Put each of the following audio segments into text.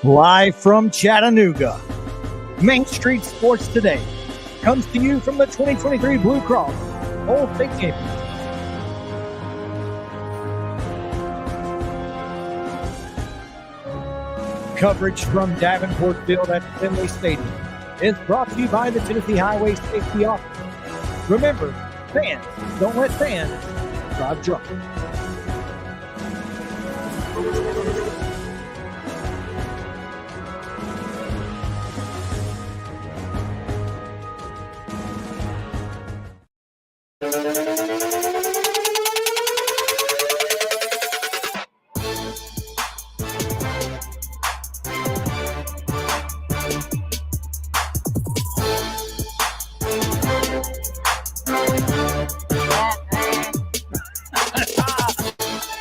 Live from Chattanooga, Main Street Sports Today comes to you from the 2023 Blue Cross Bowl State Championship. Coverage from Davenport Field at Finley Stadium is brought to you by the Tennessee Highway Safety Office. Remember, fans, don't let fans drive drunk.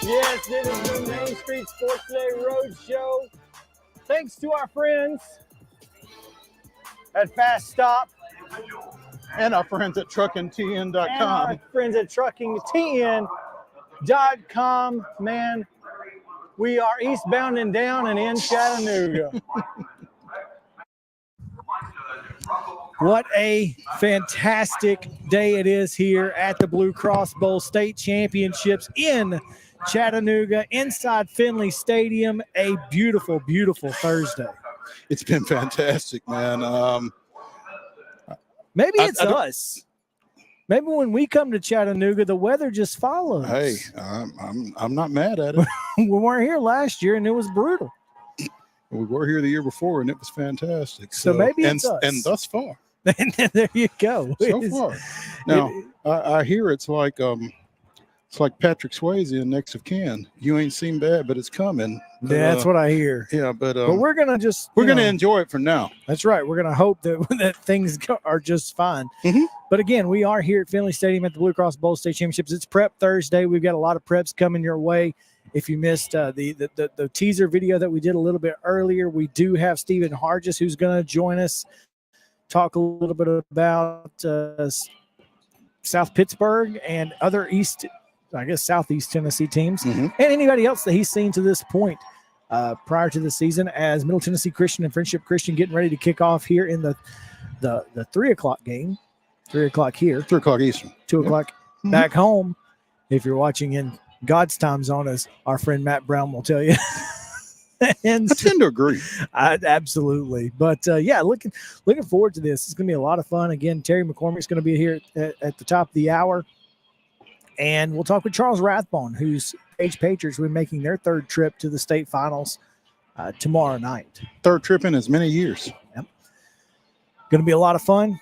Yes, it is the Main Street Sports Today Road Show. Thanks to our friends at Fast Stop. And our friends at truckingtn.com. And our friends at truckingtn.com. Man, we are eastbound and down and in Chattanooga. What a fantastic day it is here at the Blue Cross Bowl State Championships in Chattanooga, inside Finley Stadium. A beautiful, beautiful Thursday. It's been fantastic, man. Maybe it's us. Maybe when we come to Chattanooga, the weather just follows. Hey, I'm not mad at it. We weren't here last year, and it was brutal. We were here the year before, and it was fantastic. So maybe it's us. And thus far. There you go. So far. Now, I hear it's like Patrick Swayze in Next of Kin. You ain't seen bad, but it's coming. Yeah, that's what I hear. Yeah, but we're gonna enjoy it for now. That's right. We're gonna hope that things are just fine. Mm-hmm. But again, we are here at Finley Stadium at the Blue Cross Bowl State Championships. It's Prep Thursday. We've got a lot of preps coming your way. If you missed the teaser video that we did a little bit earlier, we do have Stephen Hargis who's going to join us, talk a little bit about South Pittsburgh and other Southeast Tennessee teams, and anybody else that he's seen to this point prior to the season, as Middle Tennessee Christian and Friendship Christian getting ready to kick off here in the 3 o'clock game. 3 o'clock here. 3 o'clock Eastern. 2 o'clock back home. If you're watching in God's time zone, as our friend Matt Brown will tell you. And I tend to agree. Absolutely. But, looking forward to this. It's going to be a lot of fun. Again, Terry McCormick's going to be here at the top of the hour. And we'll talk with Charles Rathbone, whose Patriots will be making their third trip to the state finals tomorrow night. Third trip in as many years. Yep. Going to be a lot of fun.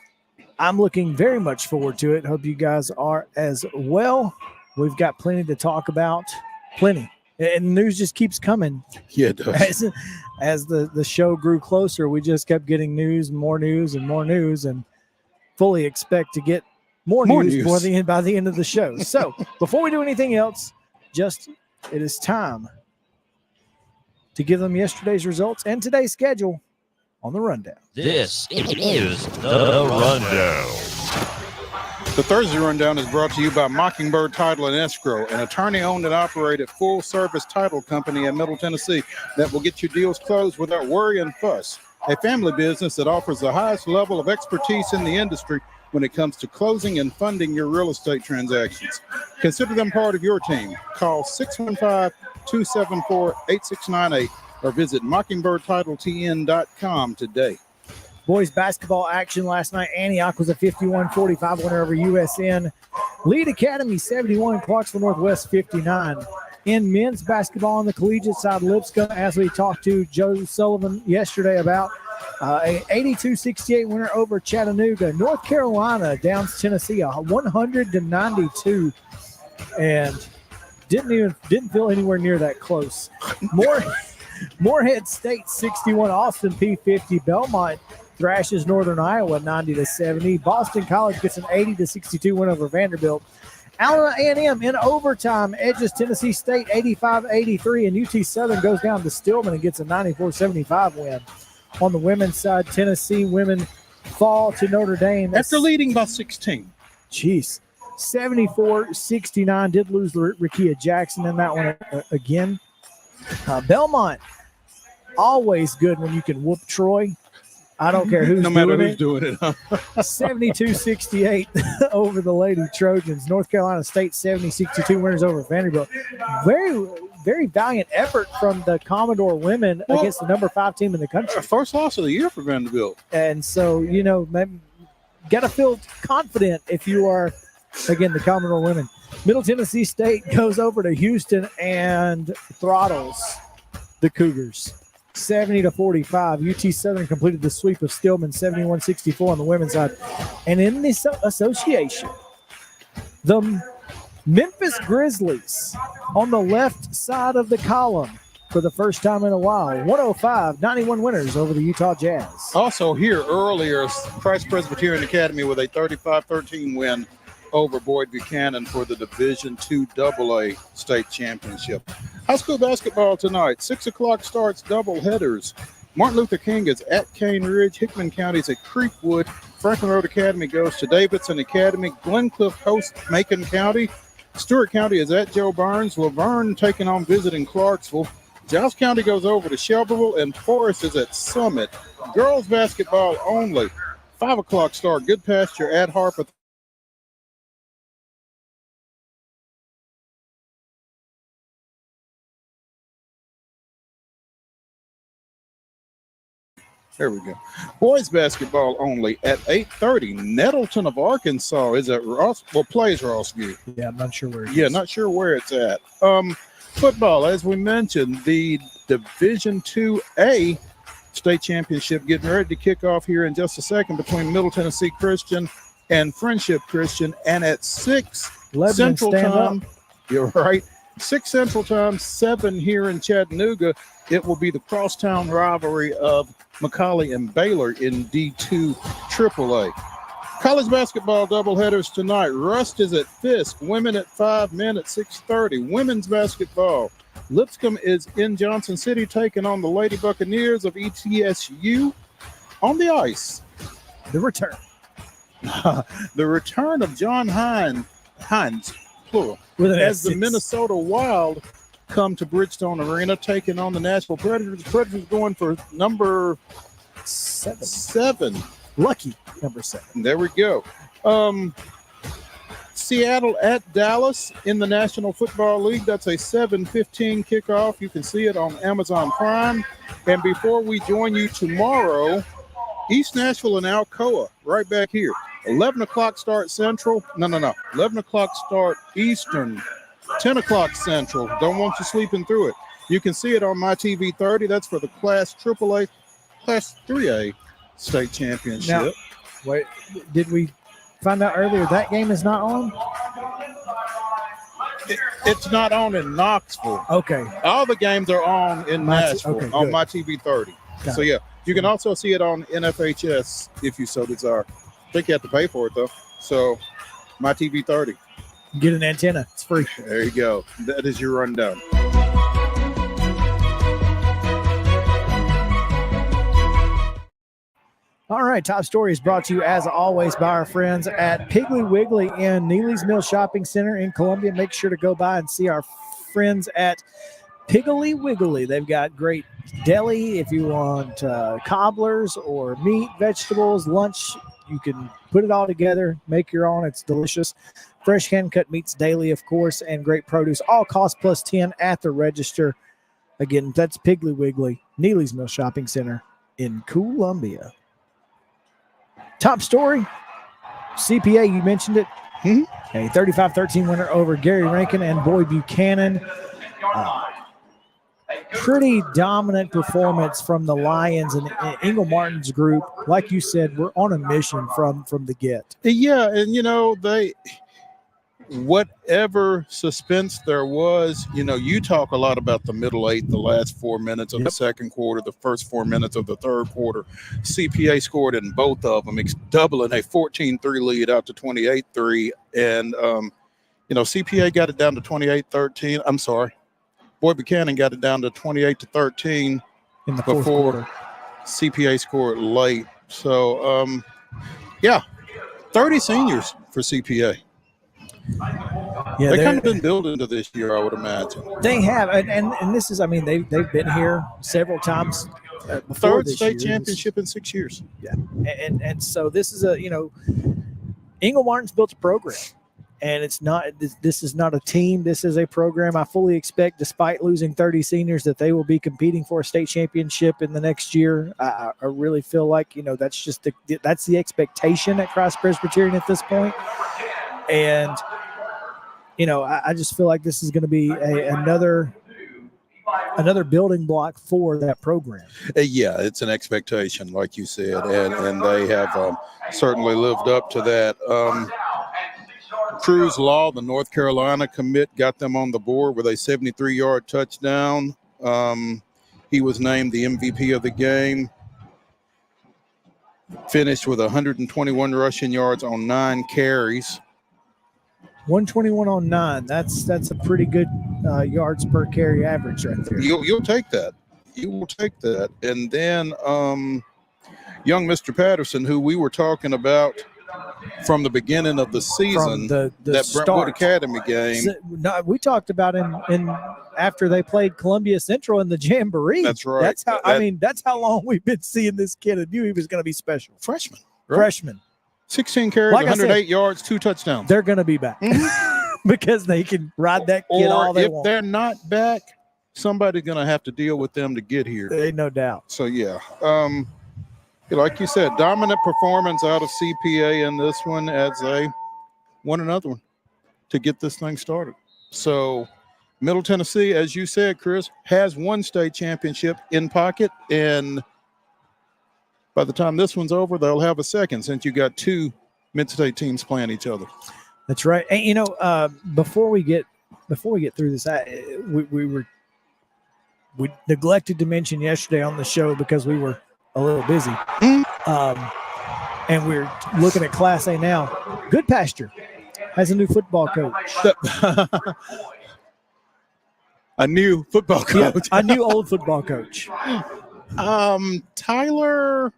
I'm looking very much forward to it. Hope you guys are as well. We've got plenty to talk about. Plenty. And the news just keeps coming. Yeah, it does. As the show grew closer, we just kept getting news, and more news, and fully expect to get more news by the end of the show. So before we do anything else, it is time to give them yesterday's results and today's schedule on the rundown. This is the rundown. The Thursday Rundown is brought to you by Mockingbird Title and Escrow, an attorney-owned and operated full-service title company in Middle Tennessee that will get your deals closed without worry and fuss. A family business that offers the highest level of expertise in the industry when it comes to closing and funding your real estate transactions. Consider them part of your team. Call 615-274-8698 or visit mockingbirdtitletn.com today. Boys basketball action last night. Antioch was a 51-45 winner over USN. Lead Academy 71, Clarksville Northwest 59. In men's basketball on the collegiate side, Lipscomb, as we talked to Joe Sullivan yesterday about, a 82-68 winner over Chattanooga. North Carolina downs Tennessee 100-92, and didn't feel anywhere near that close. Morehead State 61, Austin P 50. Belmont thrashes Northern Iowa 90-70. Boston College gets an 80-62 win over Vanderbilt. Alabama A&M in overtime edges Tennessee State 85-83, and UT Southern goes down to Stillman and gets a 94-75 win. On the women's side, Tennessee women fall to Notre Dame. After leading by 16. Jeez. 74-69. Did lose Rakia Jackson in that one again. Belmont always good when you can whoop Troy. I don't care who's no matter doing who's it. doing it. 72-68 over the Lady Trojans. North Carolina State 70-62 winners over Vanderbilt. Very, very valiant effort from the Commodore women against the number 5 team in the country. First loss of the year for Vanderbilt. And so, got to feel confident if you are, again, the Commodore women. Middle Tennessee State goes over to Houston and throttles the Cougars. 70-45. UT Southern completed the sweep of Stillman, 71-64 on the women's side. And in this association, the Memphis Grizzlies on the left side of the column for the first time in a while. 105-91 winners over the Utah Jazz. Also here earlier, Christ Presbyterian Academy with a 35-13 win over Boyd Buchanan for the Division II AA state championship. High school basketball tonight, 6 o'clock starts, double headers. Martin Luther King is at Cane Ridge. Hickman County is at Creekwood. Franklin Road Academy goes to Davidson Academy. Glencliff hosts Macon County. Stewart County is at Joe Burns. Laverne taking on visiting Clarksville. Giles County goes over to Shelbyville, and Forest is at Summit. Girls basketball only. 5 o'clock start, Good Pasture at Harpeth. There we go. Boys basketball only at 8:30. Nettleton of Arkansas is at Ross. Well, plays Rossview. Yeah, I'm not sure where it is. Yeah, not sure where it's at. Football, as we mentioned, the Division II-A state championship getting ready to kick off here in just a second between Middle Tennessee Christian and Friendship Christian. And at 6 Lebanon, Central stand Time, up. you're right, 6 Central Time, 7 here in Chattanooga, it will be the crosstown rivalry of McCallie and Baylor in D2 AAA. College basketball doubleheaders tonight. Rust is at Fisk, women at 5, men at 6:30. Women's basketball. Lipscomb is in Johnson City taking on the Lady Buccaneers of ETSU on the ice. The return. The return of John Hines, plural, With an as the S6. Minnesota Wild come to Bridgestone Arena taking on the Nashville Predators. Predators going for number 7. Lucky number 7. There we go. Seattle at Dallas in the National Football League. That's a 7:15 kickoff. You can see it on Amazon Prime. And before we join you tomorrow, East Nashville and Alcoa right back here. 11 o'clock start Central. No. 11 o'clock start Eastern. 10 o'clock Central. Don't want you sleeping through it. You can see it on my TV 30. That's for the Class AAA, Class 3A state championship. Now, wait, did we find out earlier that game is not on? It's not on in Knoxville. Okay. All the games are on in Nashville okay, on good. my TV 30. Got So it. yeah, you can also see it on NFHS if you so desire. I think you have to pay for it though. So my TV 30. Get an antenna. It's free. There you go. That is your rundown. All right, top story is brought to you as always by our friends at Piggly Wiggly in Neely's Mill Shopping Center in Columbia. Make sure to go by and see our friends at Piggly Wiggly. They've got great deli if you want cobblers or meat, vegetables, lunch. You can put it all together, make your own. It's delicious. Fresh hand-cut meats daily, of course, and great produce. All cost plus 10 at the register. Again, that's Piggly Wiggly, Neely's Mill Shopping Center in Columbia. Top story, CPA, you mentioned it. A 35-13 winner over Gary Rankin and Boyd Buchanan. Pretty dominant performance from the Lions and Ingle Martin's group. Like you said, we're on a mission from the get. Yeah, and whatever suspense there was, you talk a lot about the middle eight, the last 4 minutes of the second quarter, the first 4 minutes of the third quarter. CPA scored in both of them, doubling a 14-3 lead out to 28-3. And, CPA got it down to 28-13. I'm sorry. Boyd Buchanan got it down to 28-13 in the fourth quarter. CPA scored late. So, 30 seniors for CPA. Yeah, They they're- kind of been building to this year, I would imagine. They have, and this is, I mean, they've been here several times before Third this state year. championship in 6 years. Yeah, and so this is a, you know, Ingle Martin's built a program, and it's not, this is not a team. This is a program. I fully expect, despite losing 30 seniors, that they will be competing for a state championship in the next year. I really feel like, you know, that's just that's the expectation at Christ Presbyterian at this point. And, you know, I just feel like this is going to be another building block for that program. Yeah, it's an expectation, like you said, and they have certainly lived up to that. Cruz Law, the North Carolina commit, got them on the board with a 73-yard touchdown. He was named the MVP of the game. Finished with 121 rushing yards on 9 carries. 121 on 9. That's a pretty good yards per carry average right there. You'll take that. You will take that. And then young Mr. Patterson, who we were talking about from the beginning of the season, From the that start. Brentwood Academy game. No, we talked about in after they played Columbia Central in the Jamboree. That's right. That's how that's how long we've been seeing this kid. I knew he was going to be special. Freshman. Right? Freshman. 16 carries, Like I 108 said, yards, 2 touchdowns. They're going to be back because they can ride that kid all Or they if want. they're not back, somebody's going to have to deal with them to get here. Ain't no doubt. So, yeah. Like you said, dominant performance out of CPA in this one as they won another one to get this thing started. So, Middle Tennessee, as you said, Chris, has one state championship in pocket, and by the time this one's over, they'll have a second since you got 2 mid-state teams playing each other. That's right. And you know, before we get through this, we neglected to mention yesterday on the show because we were a little busy. And we're looking at Class A now. Good Pasture has a new football coach. A new football coach. Yeah, a new old football coach. Tyler.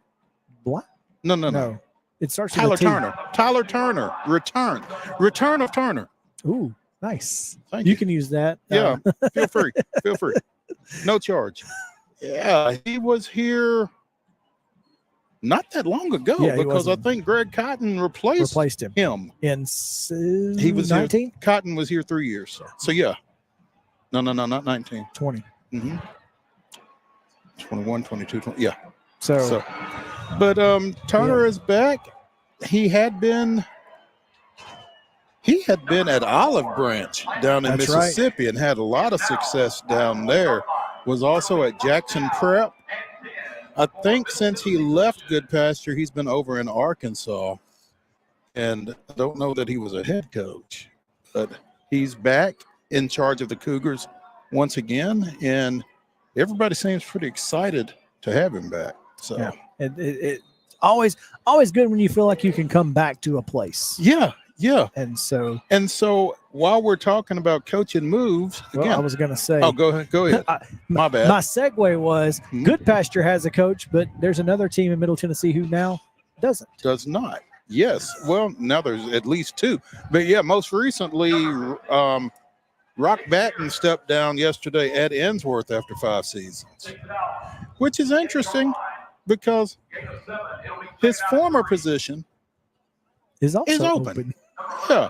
What? No. It starts Tyler with a T. Turner. Tyler Turner. Return of Turner. Ooh, nice. Thank You you. can use that. Yeah. Feel free. Feel free. No charge. Yeah. He was here not that long ago Yeah, he because I wasn't. think Greg Cotton replaced him him. in He was 19? Here, Cotton was here 3 years. So yeah. No, not 19. 20. Mm-hmm. 21, 22, 20. Yeah. So But Turner is back. He had been at Olive Branch down in That's right. Mississippi and had a lot of success down there. Was also at Jackson Prep. I think since he left Good Pasture, he's been over in Arkansas. And I don't know that he was a head coach, but he's back in charge of the Cougars once again. And everybody seems pretty excited to have him back. So yeah, it always good when you feel like you can come back to a place. yeah. And so While we're talking about coaching moves, well, again, I was going to say. go ahead. My bad. My segue was Good Pasture has a coach, but there's another team in Middle Tennessee who now doesn't. Does not. Yes. Well, now there's at least 2. But yeah, most recently, Rock Batten stepped down yesterday at Ensworth after 5 seasons, which is interesting because his former position Is also is open. Yeah.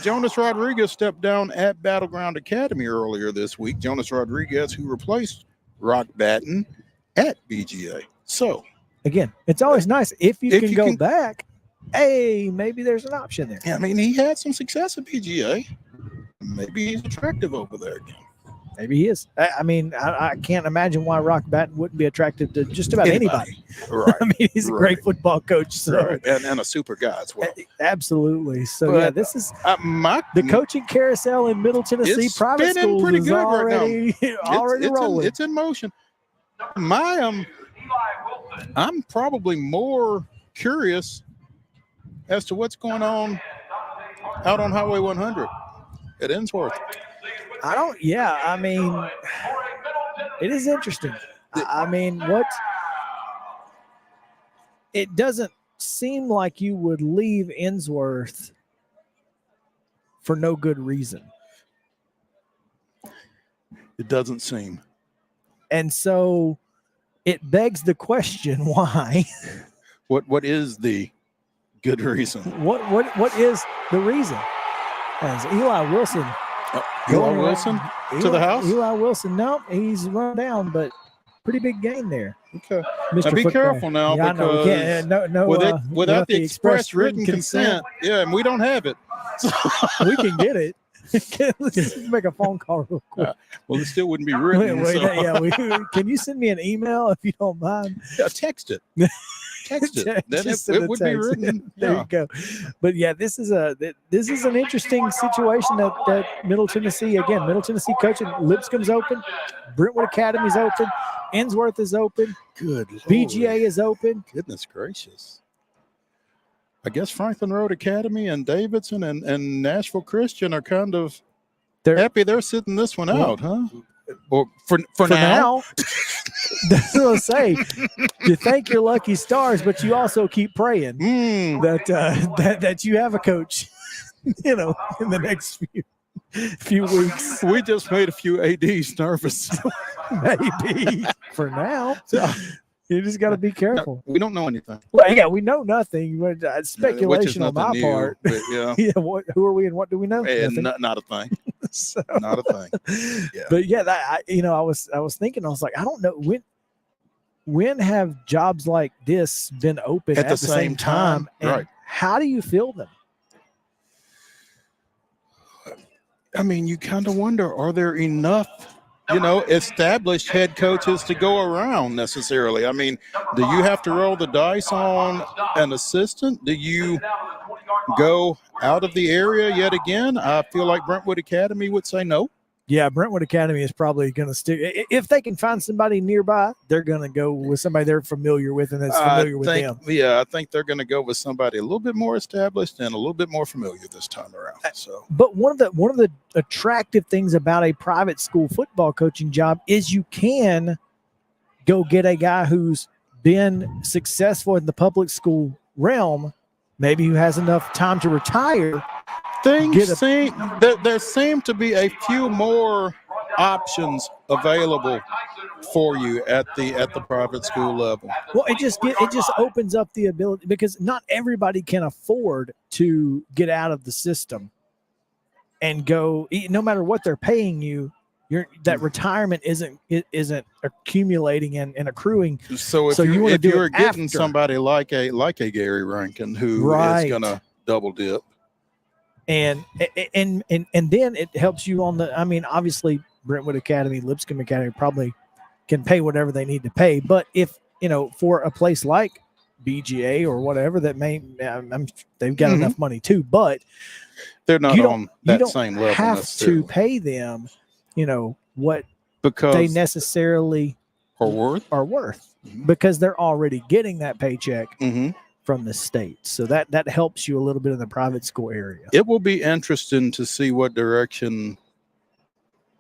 Jonas Rodriguez stepped down at Battleground Academy earlier this week. Jonas Rodriguez, who replaced Rock Batten at BGA. So, Again, it's always nice if you can go can- back. Hey, maybe there's an option there. I mean, he had some success at BGA. Maybe he's attractive over there again. Maybe he is. I mean, I can't imagine why Rock Batten wouldn't be attracted to just about anybody. Right. I mean, he's a great football coach. So Right. And a super guy as well. absolutely. So But, yeah, this is My the coaching carousel in Middle Tennessee It's private spinning schools pretty is good right already already rolling. It's in motion. I'm probably more curious as to what's going on out on Highway 100 at Ensworth. I mean, it is interesting. I mean, it doesn't seem like you would leave Ensworth for no good reason. It doesn't seem. And so it begs the question, why? What is the good reason? What is the reason? As Eli Wilson. Eli Wilson to the house? Eli Wilson, no, he's run down, but pretty big gain there. Okay. Mr. Now be Football. careful now, Yeah, I know, we because can't, without the express written consent, yeah, and we don't have it. So we can get it. Let's just make a phone call real quick. well, it still wouldn't be written. Can you send me an email if you don't mind? Yeah, text it. Text it. Then it would be written. There you go. But yeah, this is an interesting situation that Middle Tennessee coaching. Lipscomb's open, Brentwood Academy's open, Ensworth is open, Good BGA Lord. is open. Goodness gracious. I guess Franklin Road Academy and Davidson and Nashville Christian are kind of happy they're sitting this one out, huh? Or for now. That's what I say. You thank your lucky stars, but you also keep praying that you have a coach, in the next few weeks. We just made a few ADs nervous. Maybe for now. You just got to be careful. No, we don't know anything. Well, yeah, we know nothing. Speculation on my part. But yeah. Yeah. Who are we and what do we know? Not a thing. So, not a thing. Yeah. But yeah, I was thinking, I was like, I don't know when have jobs like this been open at the same time? And right. How do you fill them? I mean, you kind of wonder, are there enough established head coaches to go around necessarily? I mean, do you have to roll the dice on an assistant? Do you go out of the area yet again? I feel like Brentwood Academy would say no. Yeah, Brentwood Academy is probably going to stick. If they can find somebody nearby, they're going to go with somebody they're familiar with and that's familiar with them. Yeah, I think they're going to go with somebody a little bit more established and a little bit more familiar this time around. So, but one of the attractive things about a private school football coaching job is you can go get a guy who's been successful in the public school realm, maybe who has enough time to retire. There seem to be a few more options available for you at the private school level. Well, it just opens up the ability, because not everybody can afford to get out of the system and go. No matter what they're paying you, that retirement isn't accumulating and accruing. So if you're getting somebody like a Gary Rankin who is going to double dip. And then it helps you on the. I mean, obviously, Brentwood Academy, Lipscomb Academy probably can pay whatever they need to pay. But if for a place like BGA or whatever that they've got enough money too. But they're not on that same level. You don't have to pay them, what because they necessarily are worth, because they're already getting that paycheck. Mm-hmm. From the state. So that helps you a little bit in the private school area. It will be interesting to see what direction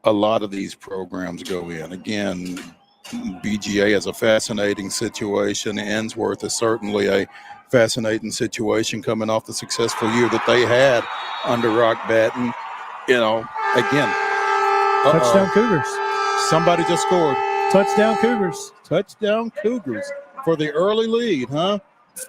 a lot of these programs go in. Again, BGA is a fascinating situation. Ensworth is certainly a fascinating situation coming off the successful year that they had under Rock Batten. Again. Touchdown Cougars. Somebody just scored. Touchdown Cougars. Touchdown Cougars for the early lead, huh?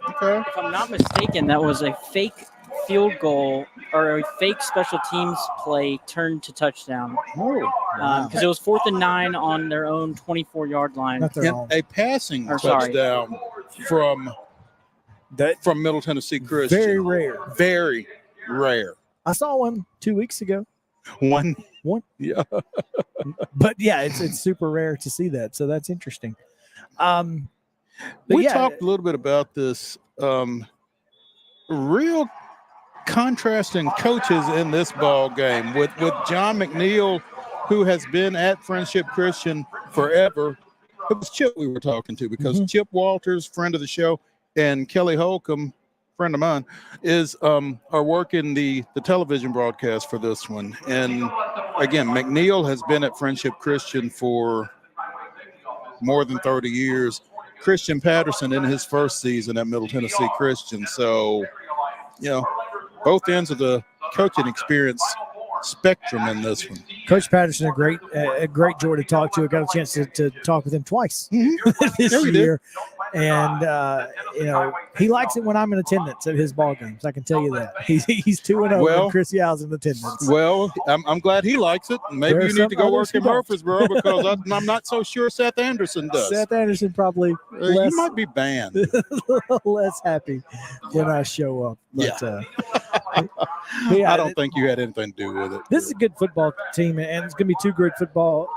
Okay. If I'm not mistaken, that was a fake field goal or a fake special teams play turned to touchdown. Because it was 4th and 9 on their own 24-yard line. And a passing touchdown from Middle Tennessee Christian. Very rare. Very rare. I saw one 2 weeks ago. One. Yeah. But yeah, it's super rare to see that. So that's interesting. We talked a little bit about this. Real contrasting coaches in this ball game with John McNeil, who has been at Friendship Christian forever. It was Chip we were talking to, because Chip Walters, friend of the show, and Kelly Holcomb, friend of mine, are working the television broadcast for this one. And again, McNeil has been at Friendship Christian for more than 30 years. Christian Patterson in his first season at Middle Tennessee Christian. So, both ends of the coaching experience spectrum in this one. Coach Patterson, a great joy to talk to. I got a chance to talk with him twice this Yeah, we did. year. And, he likes it when I'm in attendance at his ball games. I can tell you that. He's 2-0 when Chris Yow's in attendance. Well, I'm glad he likes it. Maybe you need to go work in Murfreesboro because I'm not so sure Seth Anderson does. Seth Anderson probably you might be banned. less happy when I show up. But, I don't think you had anything to do with it. This is a good football team, and it's going to be two great football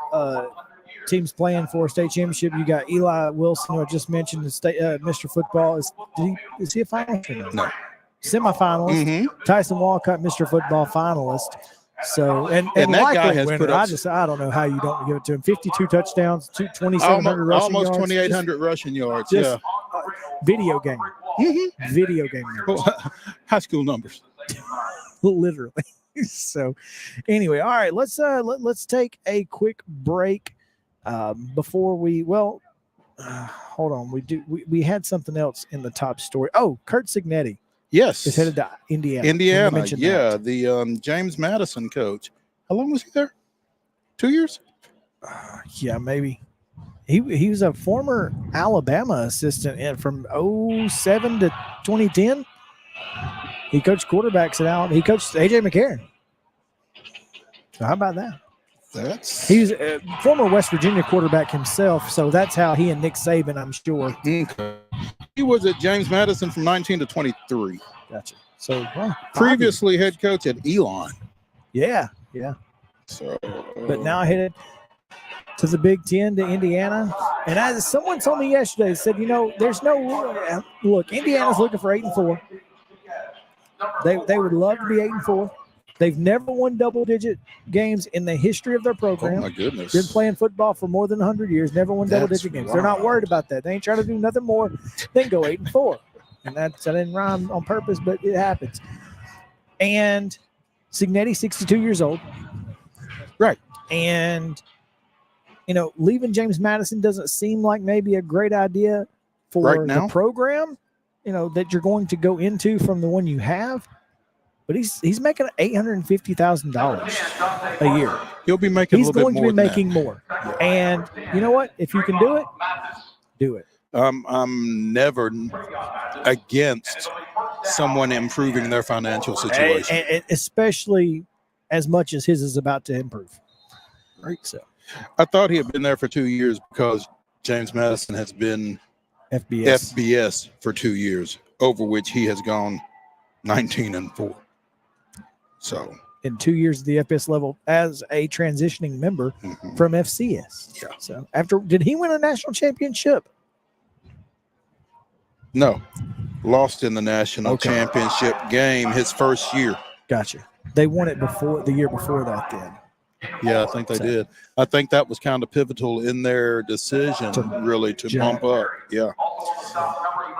teams playing for a state championship. You got Eli Wilson, who I just mentioned, the state Mr. Football. Is he a finalist? No. Semifinalist. Mm-hmm. Tyson Walcott, Mr. Football finalist. So and that likely guy has winner. put up. I don't know how you don't give it to him. 52 touchdowns, 2,700 rushing almost yards. 2,800 rushing yards. Just, Yeah. Video game. Mm-hmm. Video game numbers. High school numbers. Literally. So anyway, all right, let's take a quick break before we hold on. We had something else in the top story. Oh, Kurt Signetti Yes. is headed to Indiana. Indiana. Yeah. That. The James Madison coach. How long was he there? 2 years? Yeah, maybe. He was a former Alabama assistant and from 2007 to 2010. He coached quarterbacks at Alabama. He coached A.J. McCarron. So how about that? He's a former West Virginia quarterback himself, so that's how he and Nick Saban, I'm sure. Okay. He was at James Madison from 19 to 23. Gotcha. So previously head coach at Elon. Yeah. So, but now headed to the Big Ten to Indiana. And as someone told me yesterday, said, there's no look. Indiana's looking for 8-4. They would love to be 8-4. They've never won double-digit games in the history of their program. Oh, my goodness. Been playing football for more than 100 years, never won double-digit games. They're not worried about that. They ain't trying to do nothing more than go 8-4. And that didn't rhyme on purpose, but it happens. And Signetti, 62 years old. Right. And, leaving James Madison doesn't seem like maybe a great idea for right now. The program, that you're going to go into from the one you have. But he's making $850,000 a year. He'll be making a little bit more. He's going to be making more. Yeah. And you know what? If you can do it, do it. I'm never against someone improving their financial situation. And especially as much as his is about to improve. Right. So I thought he had been there for 2 years because James Madison has been FBS for 2 years, over which he has gone 19-4. So in 2 years at the FBS level as a transitioning member from FCS. Yeah. So did he win a national championship? No, lost in the national championship game his first year. Gotcha. They won it the year before that then. Yeah, I think they did. I think that was kind of pivotal in their decision to bump up. Yeah.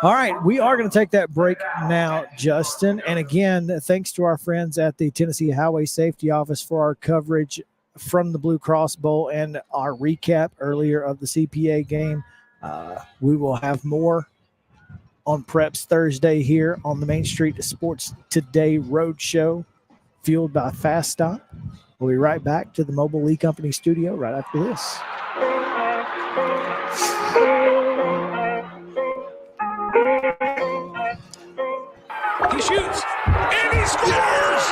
All right, we are going to take that break now, Justin. And again, thanks to our friends at the Tennessee Highway Safety Office for our coverage from the Blue Cross Bowl and our recap earlier of the CPA game. We will have more on Preps Thursday here on the Main Street Sports Today Roadshow, fueled by Fast Stop. We'll be right back to the Mobile Lee Company studio right after this. He shoots, and he scores!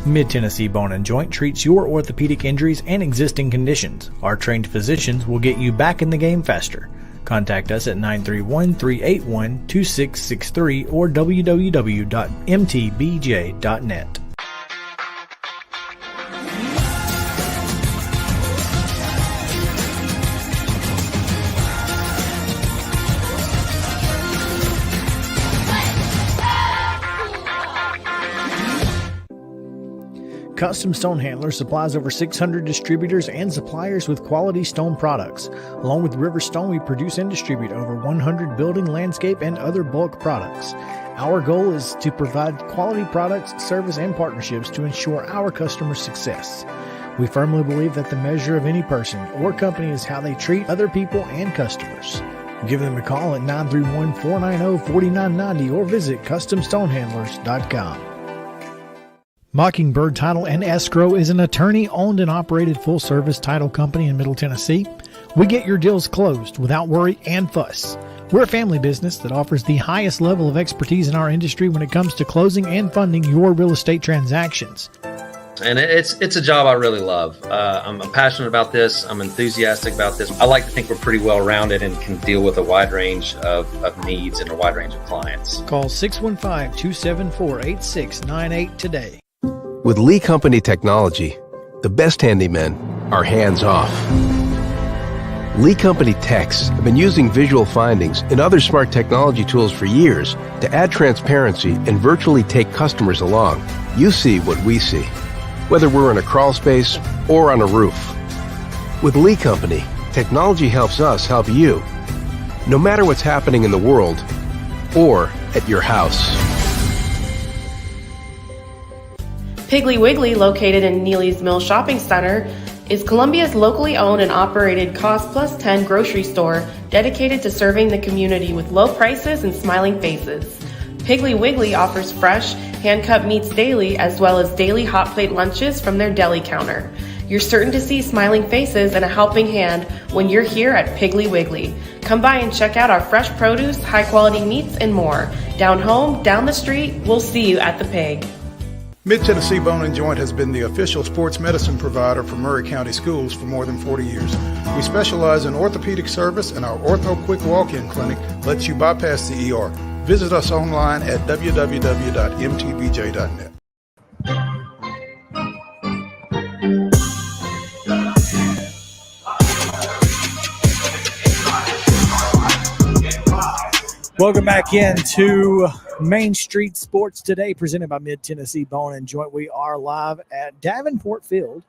Mid-Tennessee Bone and Joint treats your orthopedic injuries and existing conditions. Our trained physicians will get you back in the game faster. Contact us at 931-381-2663 or www.mtbj.net. Custom Stone Handlers supplies over 600 distributors and suppliers with quality stone products. Along with River Stone, we produce and distribute over 100 building, landscape, and other bulk products. Our goal is to provide quality products, service, and partnerships to ensure our customers' success. We firmly believe that the measure of any person or company is how they treat other people and customers. Give them a call at 931-490-4990 or visit CustomStonehandlers.com. Mockingbird Title and Escrow is an attorney-owned and operated full-service title company in Middle Tennessee. We get your deals closed without worry and fuss. We're a family business that offers the highest level of expertise in our industry when it comes to closing and funding your real estate transactions. And it's a job I really love. I'm passionate about this. I'm enthusiastic about this. I like to think we're pretty well-rounded and can deal with a wide range of needs and a wide range of clients. Call 615-274-8698 today. With Lee Company technology, the best handymen are hands-off. Lee Company techs have been using visual findings and other smart technology tools for years to add transparency and virtually take customers along. You see what we see, whether we're in a crawl space or on a roof. With Lee Company, technology helps us help you, no matter what's happening in the world or at your house. Piggly Wiggly, located in Neely's Mill Shopping Center, is Columbia's locally owned and operated Cost Plus 10 grocery store dedicated to serving the community with low prices and smiling faces. Piggly Wiggly offers fresh, hand-cut meats daily as well as daily hot plate lunches from their deli counter. You're certain to see smiling faces and a helping hand when you're here at Piggly Wiggly. Come by and check out our fresh produce, high-quality meats, and more. Down home, down the street, we'll see you at the Pig. Mid-Tennessee Bone & Joint has been the official sports medicine provider for Murray County Schools for more than 40 years. We specialize in orthopedic service, and our Ortho Quick Walk-In Clinic lets you bypass the ER. Visit us online at www.mtbj.net. Welcome back into Main Street Sports Today, presented by Mid-Tennessee Bone & Joint. We are live at Davenport Field,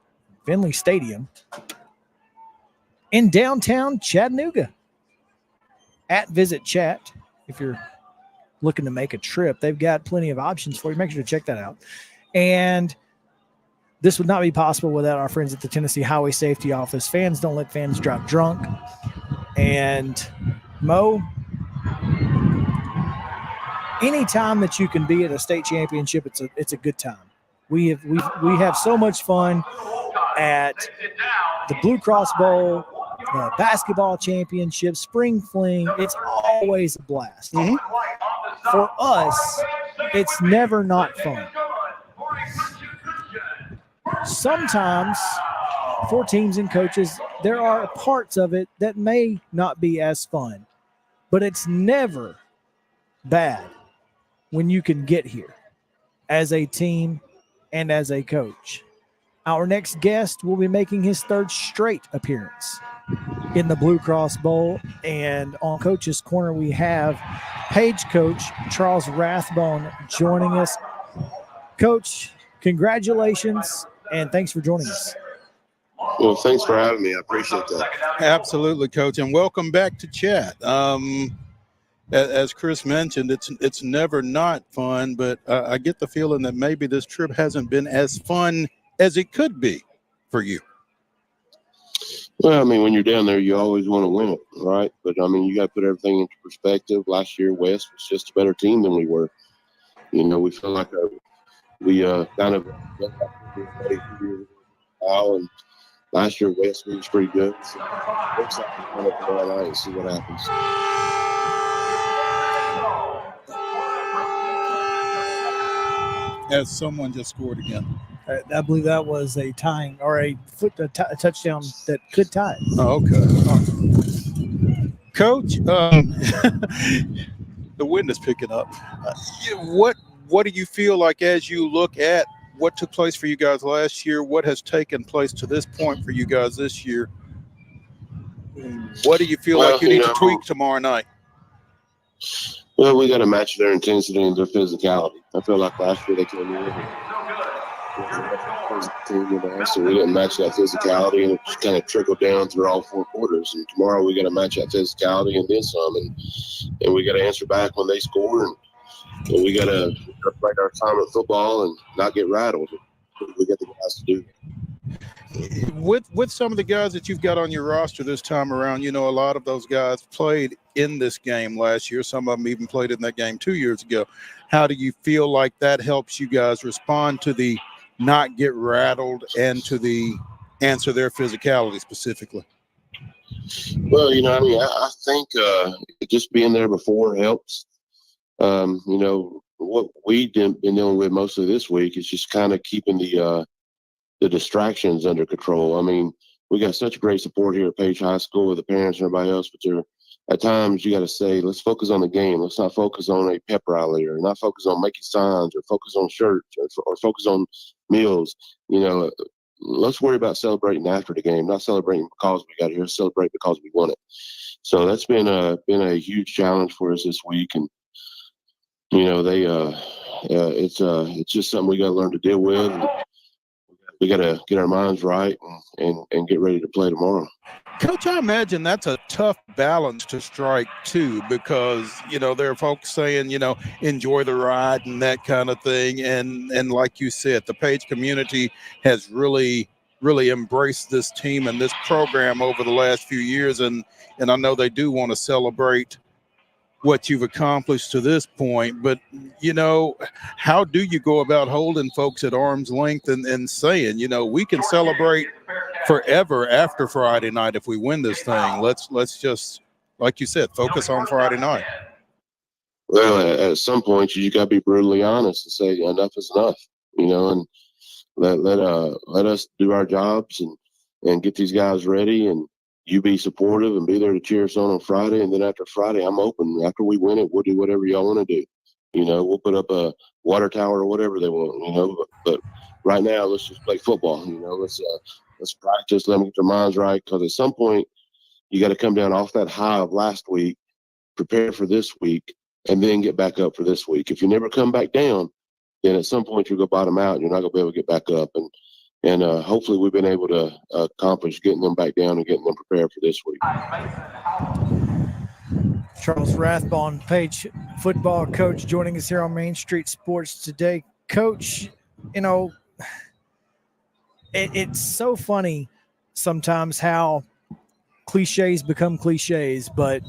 Finley Stadium, in downtown Chattanooga. At Visit Chat, if you're looking to make a trip, they've got plenty of options for you. Make sure to check that out. And this would not be possible without our friends at the Tennessee Highway Safety Office. Fans don't let fans drive drunk. And Mo, anytime that you can be at a state championship, it's a good time. We have so much fun at the Blue Cross Bowl, the basketball championship, spring fling. It's always a blast. Mm-hmm. For us, it's never not fun. Sometimes for teams and coaches, there are parts of it that may not be as fun, but it's never bad when you can get here as a team and as a coach. Our next guest will be making his third straight appearance in the Blue Cross Bowl. And on Coach's Corner, we have Page Coach Charles Rathbone joining us. Coach, congratulations, and thanks for joining us. Well, thanks for having me. I appreciate that. Absolutely, Coach, and welcome back to chat. As Chris mentioned, it's never not fun, but I get the feeling that maybe this trip hasn't been as fun as it could be for you. Well, I mean, when you're down there, you always want to win it, right? But, I mean, you got to put everything into perspective. Last year, West was just a better team than we were. You know, we feel like we kind of ready and last year, West was pretty good. So it looks like we're going to go all right and see what happens. As someone just scored again. I believe that was a tying or a touchdown that could tie. Oh, okay. Coach, the wind is picking up. What do you feel like as you look at what took place for you guys last year? What has taken place to this point for you guys this year? What do you feel like you need to tweak tomorrow night? Well, we got to match their intensity and their physicality. I feel like last year they came in So we didn't match that physicality, and it just kind of trickled down through all 4 quarters. And tomorrow we got to match that physicality and then some, and we got to answer back when they score, and we got to play our assignment football and not get rattled. We got the guys to do that. With some of the guys that you've got on your roster this time around, you know, a lot of those guys played in this game last year. Some of them even played in that game 2 years ago. How do you feel like that helps you guys respond to the not get rattled and to the answer their physicality specifically? Well, you know, I mean, I think just being there before helps. You know, what we've been dealing with mostly this week is just kind of keeping the distractions under control. I mean, we got such great support here at Page High School with the parents and everybody else, but at times you got to say, let's focus on the game. Let's not focus on a pep rally, or not focus on making signs, or focus on shirts, or focus on meals. You know, let's worry about celebrating after the game, not celebrating because we got here, celebrate because we won it. So that's been a huge challenge for us this week. And, you know, it's just something we got to learn to deal with. And we got to get our minds right and get ready to play tomorrow. Coach, I imagine that's a tough balance to strike too, because, you know, there are folks saying, you know, enjoy the ride and that kind of thing. And like you said, the Page community has really embraced this team and this program over the last few years. And I know they do want to celebrate what you've accomplished to this point, but, you know, how do you go about holding folks at arm's length and saying, you know, we can celebrate forever after Friday night if we win this thing? Let's just, like you said, focus on Friday night. Well, at some point you got to be brutally honest and say enough is enough, you know, and let us do our jobs and get these guys ready, and you be supportive and be there to cheer us on Friday. And then after Friday, I'm open. After we win it, we'll do whatever y'all want to do. You know, we'll put up a water tower or whatever they want, you know, but right now let's just play football. You know, let's practice, let them get their minds right. Because at some point you got to come down off that high of last week, prepare for this week, and then get back up for this week. If you never come back down, then at some point you'll go bottom out and you're not going to be able to get back up. And hopefully we've been able to accomplish getting them back down and getting them prepared for this week. Charles Rathbone, Page football coach, joining us here on Main Street Sports today. Coach, you know, it's so funny sometimes how cliches become cliches, but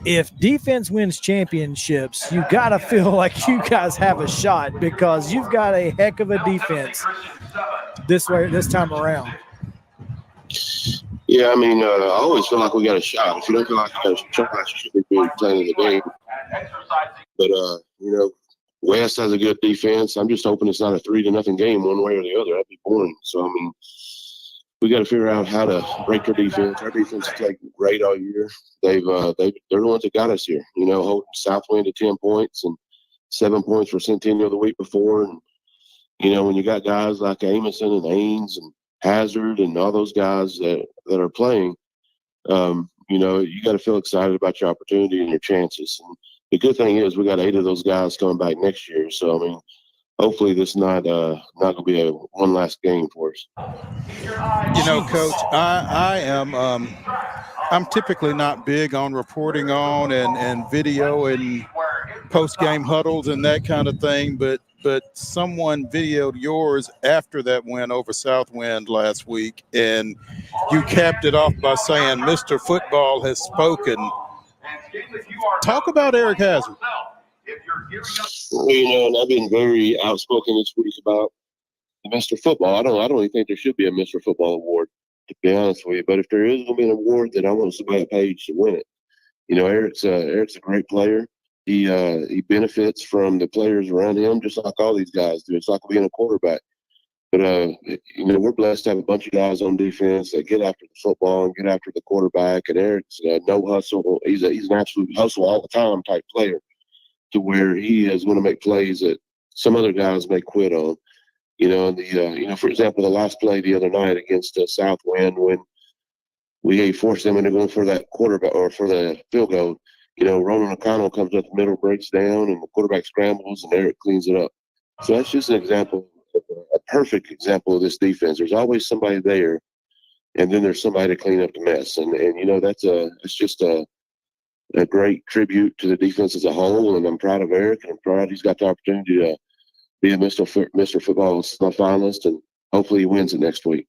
if defense wins championships, you got to feel like you guys have a shot, because you've got a heck of a defense this time around. Yeah, I mean, I always feel like we got a shot. If you don't feel like you got a shot, you should be playing the game. But, you know, West has a good defense. I'm just hoping it's not a 3-0 game one way or the other. That'd be boring. So, I mean, we got to figure out how to break their defense. Our defense has played great all year. They're the ones that got us here. You know, holding Southwind to 10 points and 7 points for Centennial the week before. And, you know, when you got guys like Amison and Haynes and Hazard and all those guys that are playing, you know, you got to feel excited about your opportunity and your chances. And the good thing is we got 8 of those guys coming back next year. So, I mean, hopefully this not going to be a one last game for us. You know, Coach, I'm typically not big on reporting on and video and post-game huddles and that kind of thing, but someone videoed yours after that win over Southwind last week, and you capped it off by saying, "Mr. Football has spoken." Talk about Eric Hazard. You know, and I've been very outspoken this week about Mr. Football. I don't even think there should be a Mr. Football award, to be honest with you. But if there is going to be an award, then I want somebody at Page to win it. You know, Eric's a great player. He benefits from the players around him, just like all these guys do. It's like being a quarterback. But you know, we're blessed to have a bunch of guys on defense that get after the football and get after the quarterback. And Eric's no hustle. He's an absolute hustle all the time type player, to where he is going to make plays that some other guys may quit on. You know, you know, for example, the last play the other night against Southwind, when we forced them into going for that quarterback or for the field goal. You know, Ronan O'Connell comes up the middle, breaks down, and the quarterback scrambles, and Eric cleans it up. So that's just an example a perfect example of this defense. There's always somebody there, and then there's somebody to clean up the mess. And you know, it's just a great tribute to the defense as a whole. And I'm proud of Eric, and I'm proud he's got the opportunity to be a Mr. Football finalist, and hopefully he wins it next week.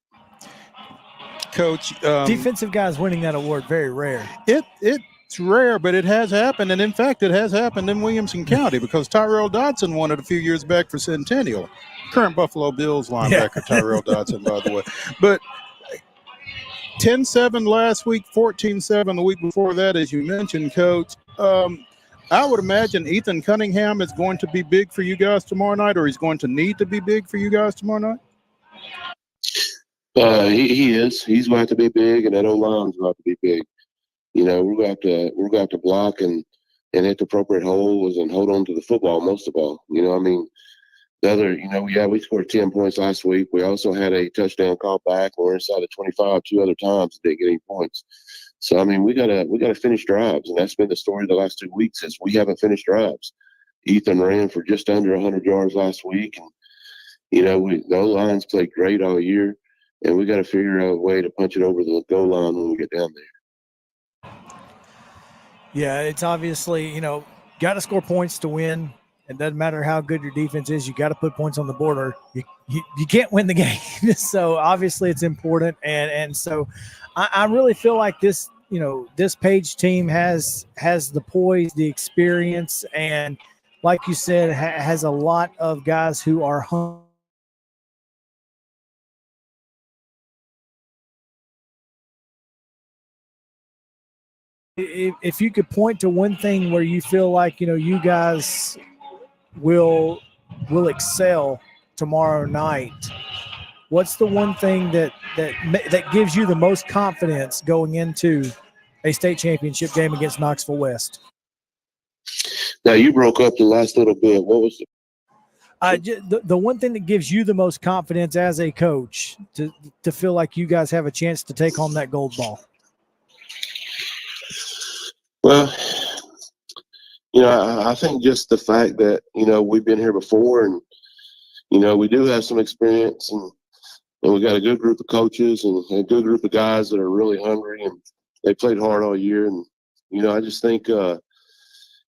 Coach, defensive guys winning that award, very rare. It's rare, but it has happened, and in fact, it has happened in Williamson County because Tyrell Dodson won it a few years back for Centennial. Current Buffalo Bills linebacker Tyrell Dodson, by the way. But 10-7 last week, 14-7 the week before that, as you mentioned, Coach. I would imagine Ethan Cunningham is going to be big for you guys tomorrow night, or he's going to need to be big for you guys tomorrow night. He is. He's going to have to be big, and that O-line's going to have to be big. You know, we're going to have to block and hit the appropriate holes and hold on to the football most of all. You know, I mean, the other, you know, we scored 10 points last week. We also had a touchdown call back. We're inside the 25 two other times, didn't get any points. So I mean, we gotta finish drives, and that's been the story the last 2 weeks is we haven't finished drives. Ethan ran for just under 100 yards last week, and you know, the O-line's played great all year. And we got to figure out a way to punch it over the goal line when we get down there. Yeah, it's obviously, you know, got to score points to win. It doesn't matter how good your defense is. You got to put points on the board, or you can't win the game. So obviously it's important. And so I really feel like this, you know, this Page team has the poise, the experience, and like you said, has a lot of guys who are hungry. If you could point to one thing where you feel like, you know, you guys will excel tomorrow night, what's the one thing that gives you the most confidence going into a state championship game against Knoxville West? Now, you broke up the last little bit. What was it? The one thing that gives you the most confidence as a coach to feel like you guys have a chance to take home that gold ball? Well, you know, I think just the fact that, you know, we've been here before, and, you know, we do have some experience, and we got a good group of coaches and a good group of guys that are really hungry, and they played hard all year. And, you know, I just think, you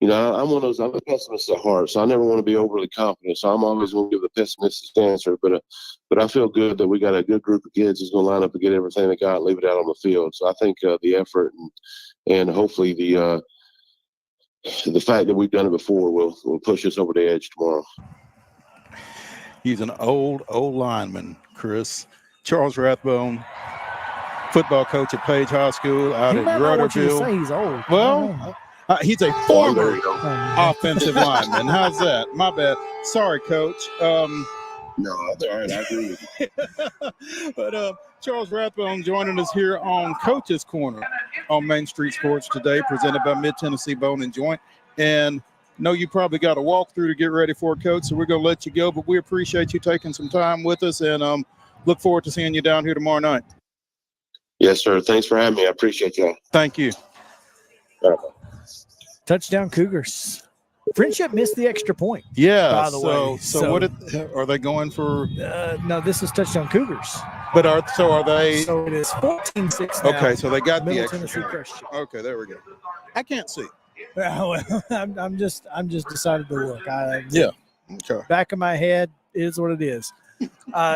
know, I'm a pessimist at heart, so I never want to be overly confident. So I'm always going to give the pessimistic answer. But I feel good that we got a good group of kids who's going to line up and get everything they got and leave it out on the field. So I think the effort and hopefully the fact that we've done it before will push us over the edge tomorrow. He's an old lineman, Chris. Charles Rathbone, football coach at Page High School out in Rudderville. Say he's old. Well, he's a former offensive lineman. How's that? My bad. Sorry, Coach. No, that's all right. I agree with you. But Charles Rathbone joining us here on Coach's Corner on Main Street Sports today, presented by Mid-Tennessee Bone and Joint. And know you probably got a walkthrough to get ready for, Coach, so we're going to let you go. But we appreciate you taking some time with us, and look forward to seeing you down here tomorrow night. Yes, sir. Thanks for having me. I appreciate y'all. Thank you. Bye-bye. Touchdown Cougars. Friendship missed the extra point. Yeah. By the way. So what are they going for? No, this is touchdown Cougars. But are they? So it is 14-6 now. Okay, so they got Middle the extra Tennessee point. Christian. Okay, there we go. I can't see. Well, I'm just decided to look. Yeah. Okay. Back of my head is what it is.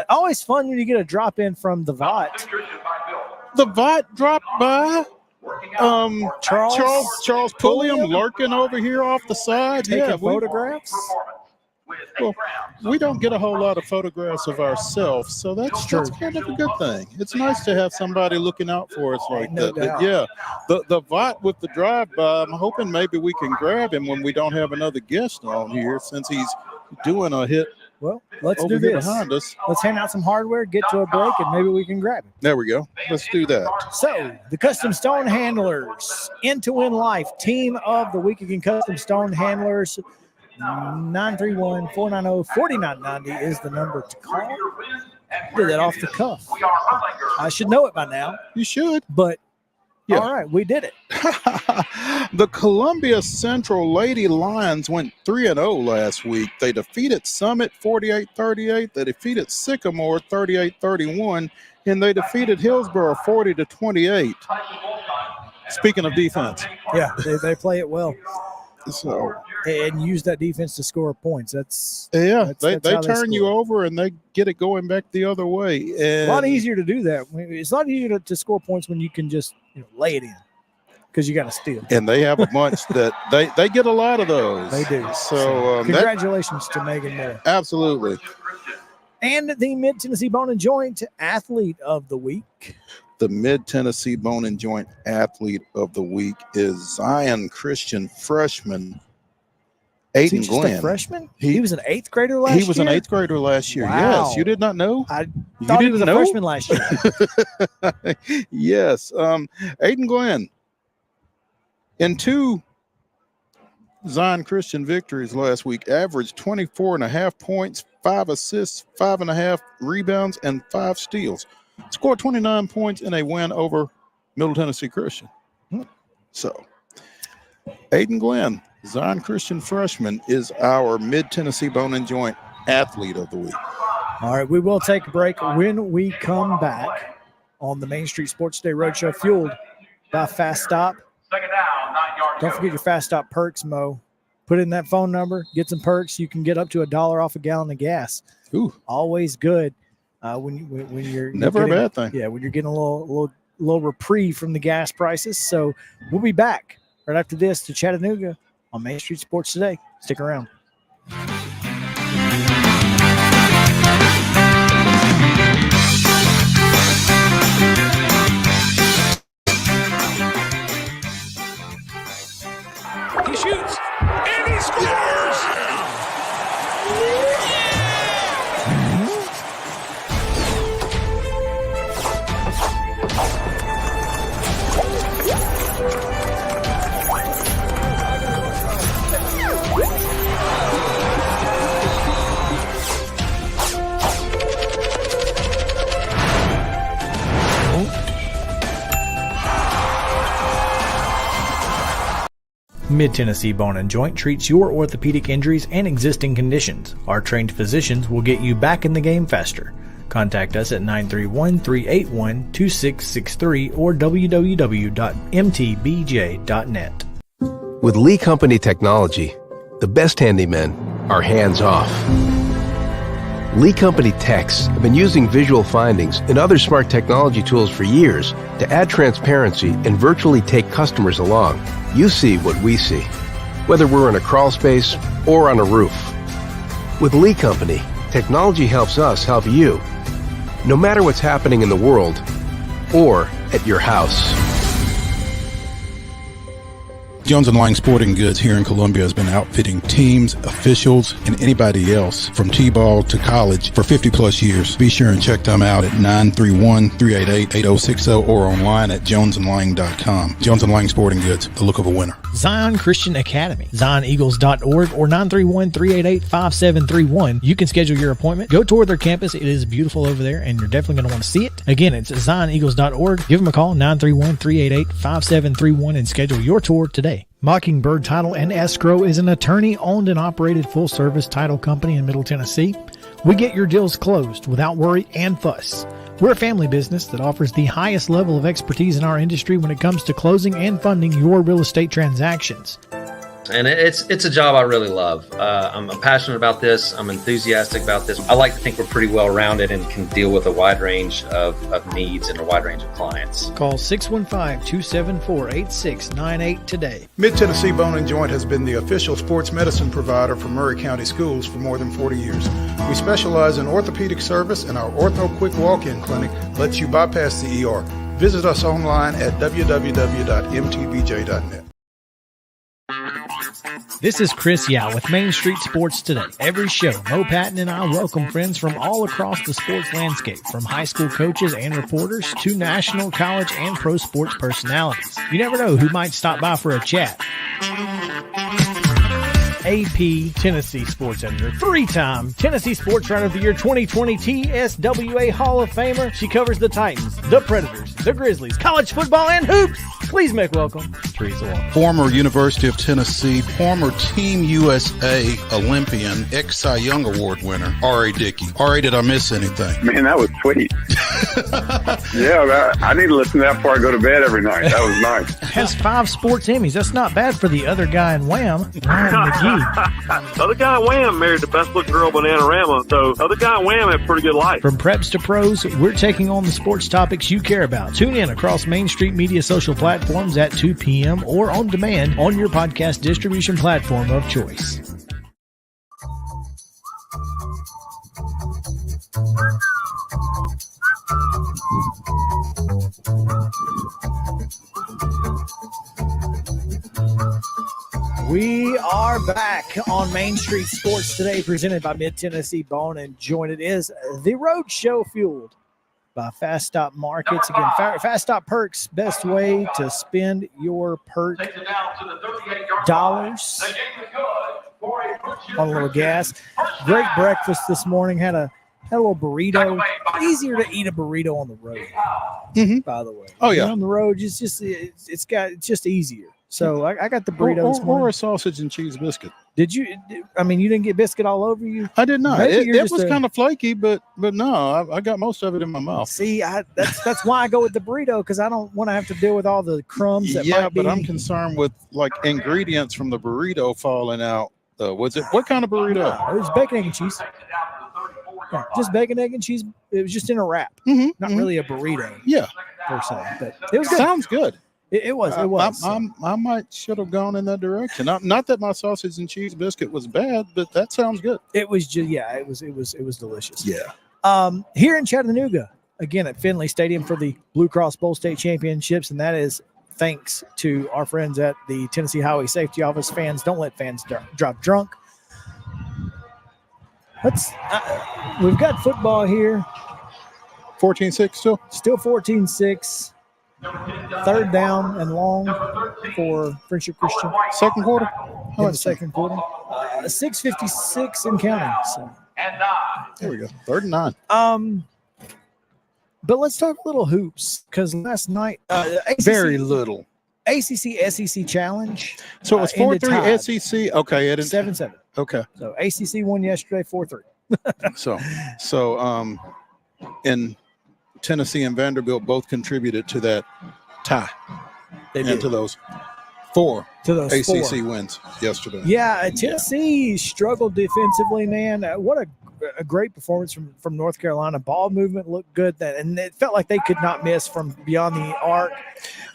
Always fun when you get a drop in from the VOT. The VOT dropped by. Charles Pulliam lurking over here off the side. Taking photographs. Well, we don't get a whole lot of photographs of ourselves, so that's kind of a good thing. It's nice to have somebody looking out for us like that. But yeah, the VOT with the drive-by, I'm hoping maybe we can grab him when we don't have another guest on here, since he's doing a hit. Well, let's over do here this. Behind us. Let's hand out some hardware, get to a break, and maybe we can grab it. There we go. Let's do that. So, the Custom Stone Handlers, Into Win Life, Team of the Week again, Custom Stone Handlers. 931-490-4990 is the number to call. Did that off the cuff. I should know it by now. You should. But Yeah. All right, we did it. The Columbia Central Lady Lions went 3-0 last week. They defeated Summit 48-38. They defeated Sycamore 38-31, and they defeated Hillsborough 40-28. Speaking of defense, Yeah, they play it well so and use that defense to score points. they how turn you score. over and they get it going back the other way. And A lot easier to do that. It's a lot easier to score points when you can just lay it in because you got to steal. And they have a bunch that they get a lot of those. They do. So Congratulations to Megan Moore. Absolutely. And the Mid-Tennessee Bone and Joint Athlete of the Week. The Mid-Tennessee Bone and Joint Athlete of the Week is Zion Christian freshman Is he Aiden just Glenn. a freshman? He was an 8th grader last year? He was an 8th grader last year. Wow. Yes. You did not know? I You thought he didn't was a know? freshman last year. Yes. Aiden Glenn, in 2 Zion Christian victories last week, averaged 24.5 points, 5 assists, 5.5 rebounds, and 5 steals. Scored 29 points in a win over Middle Tennessee Christian. So, Aiden Glenn, Zion Christian freshman, is our Mid-Tennessee Bone and Joint Athlete of the Week. All right, we will take a break. When we come back on the Main Street Sports Day Roadshow, fueled by Fast Stop. Don't forget your Fast Stop perks, Mo. Put in that phone number, get some perks. You can get up to $1 off a gallon of gas. Ooh. Always good. When you're Never a getting, bad thing. Yeah, when you're getting a little reprieve from the gas prices. So we'll be back right after this to Chattanooga on Main Street Sports Today. Stick around. He shoots and he scores. Mid-Tennessee Bone and Joint treats your orthopedic injuries and existing conditions. Our trained physicians will get you back in the game faster. Contact us at 931-381-2663 or www.mtbj.net. With Lee Company technology, the best handymen are hands-off. Lee Company techs have been using visual findings and other smart technology tools for years to add transparency and virtually take customers along. You see what we see, whether we're in a crawl space or on a roof. With Lee Company, technology helps us help you, no matter what's happening in the world or at your house. Jones & Lang Sporting Goods here in Columbia has been outfitting teams, officials, and anybody else from T-ball to college for 50 plus years. Be sure and check them out at 931-388-8060 or online at jonesandlang.com. Jones & Lang Sporting Goods, the look of a winner. Zion Christian Academy, zioneagles.org or 931-388-5731. You can schedule your appointment. Go tour their campus. It is beautiful over there, and you're definitely going to want to see it. Again, it's zioneagles.org. Give them a call, 931-388-5731, and schedule your tour today. Mockingbird Title and Escrow is an attorney-owned and operated full-service title company in Middle Tennessee. We get your deals closed without worry and fuss. We're a family business that offers the highest level of expertise in our industry when it comes to closing and funding your real estate transactions. And it's a job I really love. I'm passionate about this. I'm enthusiastic about this. I like to think we're pretty well rounded and can deal with a wide range of needs and a wide range of clients. Call 615-274-8698 today. Mid-Tennessee Bone and Joint has been the official sports medicine provider for Murray County Schools for more than 40 years. We specialize in orthopedic service, and our Ortho Quick Walk-In Clinic lets you bypass the ER. Visit us online at www.mtbj.net. This is Chris Yao with Main Street Sports Today. Every show, Mo Patton and I welcome friends from all across the sports landscape, from high school coaches and reporters to national, college, and pro sports personalities. You never know who might stop by for a chat. AP Tennessee Sports Editor, 3-time Tennessee Sports Writer of the Year 2020 TSWA Hall of Famer. She covers the Titans, the Predators, the Grizzlies, college football, and hoops. Please make welcome Teresa Walker. Former University of Tennessee, former Team USA Olympian, ex-Cy Young Award winner, R.A. Dickey. R.A., did I miss anything? Man, that was sweet. Yeah, I need to listen to that before I go to bed every night. That was nice. Has 5 sports Emmys. That's not bad for the other guy in Wham, Ryan McGee. The other guy in Wham married the best looking girl, Bananarama, so the other guy in Wham had a pretty good life. From preps to pros, we're taking on the sports topics you care about. Tune in across Main Street Media social platforms at 2 p.m. or on demand on your podcast distribution platform of choice. We are back on Main Street Sports today, presented by Mid-Tennessee Bone and Joint. It is the road show fueled by Fast Stop Markets. Again, Fast Stop Perks, best way to spend your perk dollars on a little gas. Great breakfast this morning. Had a little burrito. Easier to eat a burrito on the road, by the way. Oh, yeah. On the road, it's just easier. So I got the burrito this morning. Or a sausage and cheese biscuit. Did you? I mean, you didn't get biscuit all over you? I did not. Maybe It was kind of flaky, but no, I got most of it in my mouth. See, that's why I go with the burrito, because I don't want to have to deal with all the crumbs. But I'm concerned with like ingredients from the burrito falling out. Was it what kind of burrito? It was bacon, egg, and cheese. Yeah, just bacon, egg, and cheese. It was just in a wrap, not really a burrito. Yeah, per se, but it was good. Sounds good. It was. It was. I might should have gone in that direction. Not that my sausage and cheese biscuit was bad, but that sounds good. It was just It was delicious. Yeah. Here in Chattanooga, again at Finley Stadium for the Blue Cross Bowl State Championships, and that is thanks to our friends at the Tennessee Highway Safety Office. Fans, don't let fans drive drunk. We've got football here. 14-6 still? Still 14-6. Third down and long for Friendship Christian. Second quarter? In the second quarter. 6:56 and counting. So. There we go. 3rd and 9. But let's talk a little hoops, because last night very little. ACC SEC Challenge. So it was 4-3 SEC. Okay, it is 7-7. Okay. So ACC won yesterday 4-3. So in Tennessee and Vanderbilt both contributed to that tie. They did. And to those 4 ACC 4 wins yesterday. Yeah, Tennessee struggled defensively, man. What a great performance from North Carolina. Ball movement looked good, and it felt like they could not miss from beyond the arc.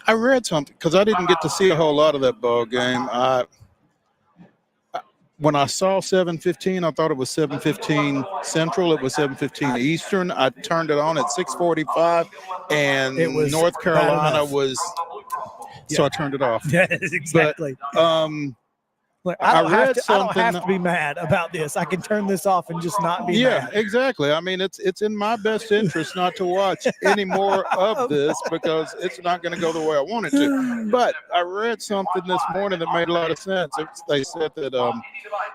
I read something, because I didn't get to see a whole lot of that ball game. When I saw 7:15, I thought it was 7:15 Central. It was 7:15 Eastern. I turned it on at 6:45, and it was North Carolina was. So I turned it off. Yes, exactly. But, Look, I don't have to be mad about this. I can turn this off and just not be mad. Yeah, exactly. I mean, it's in my best interest not to watch any more of this, because it's not going to go the way I want it to. But I read something this morning that made a lot of sense. They said that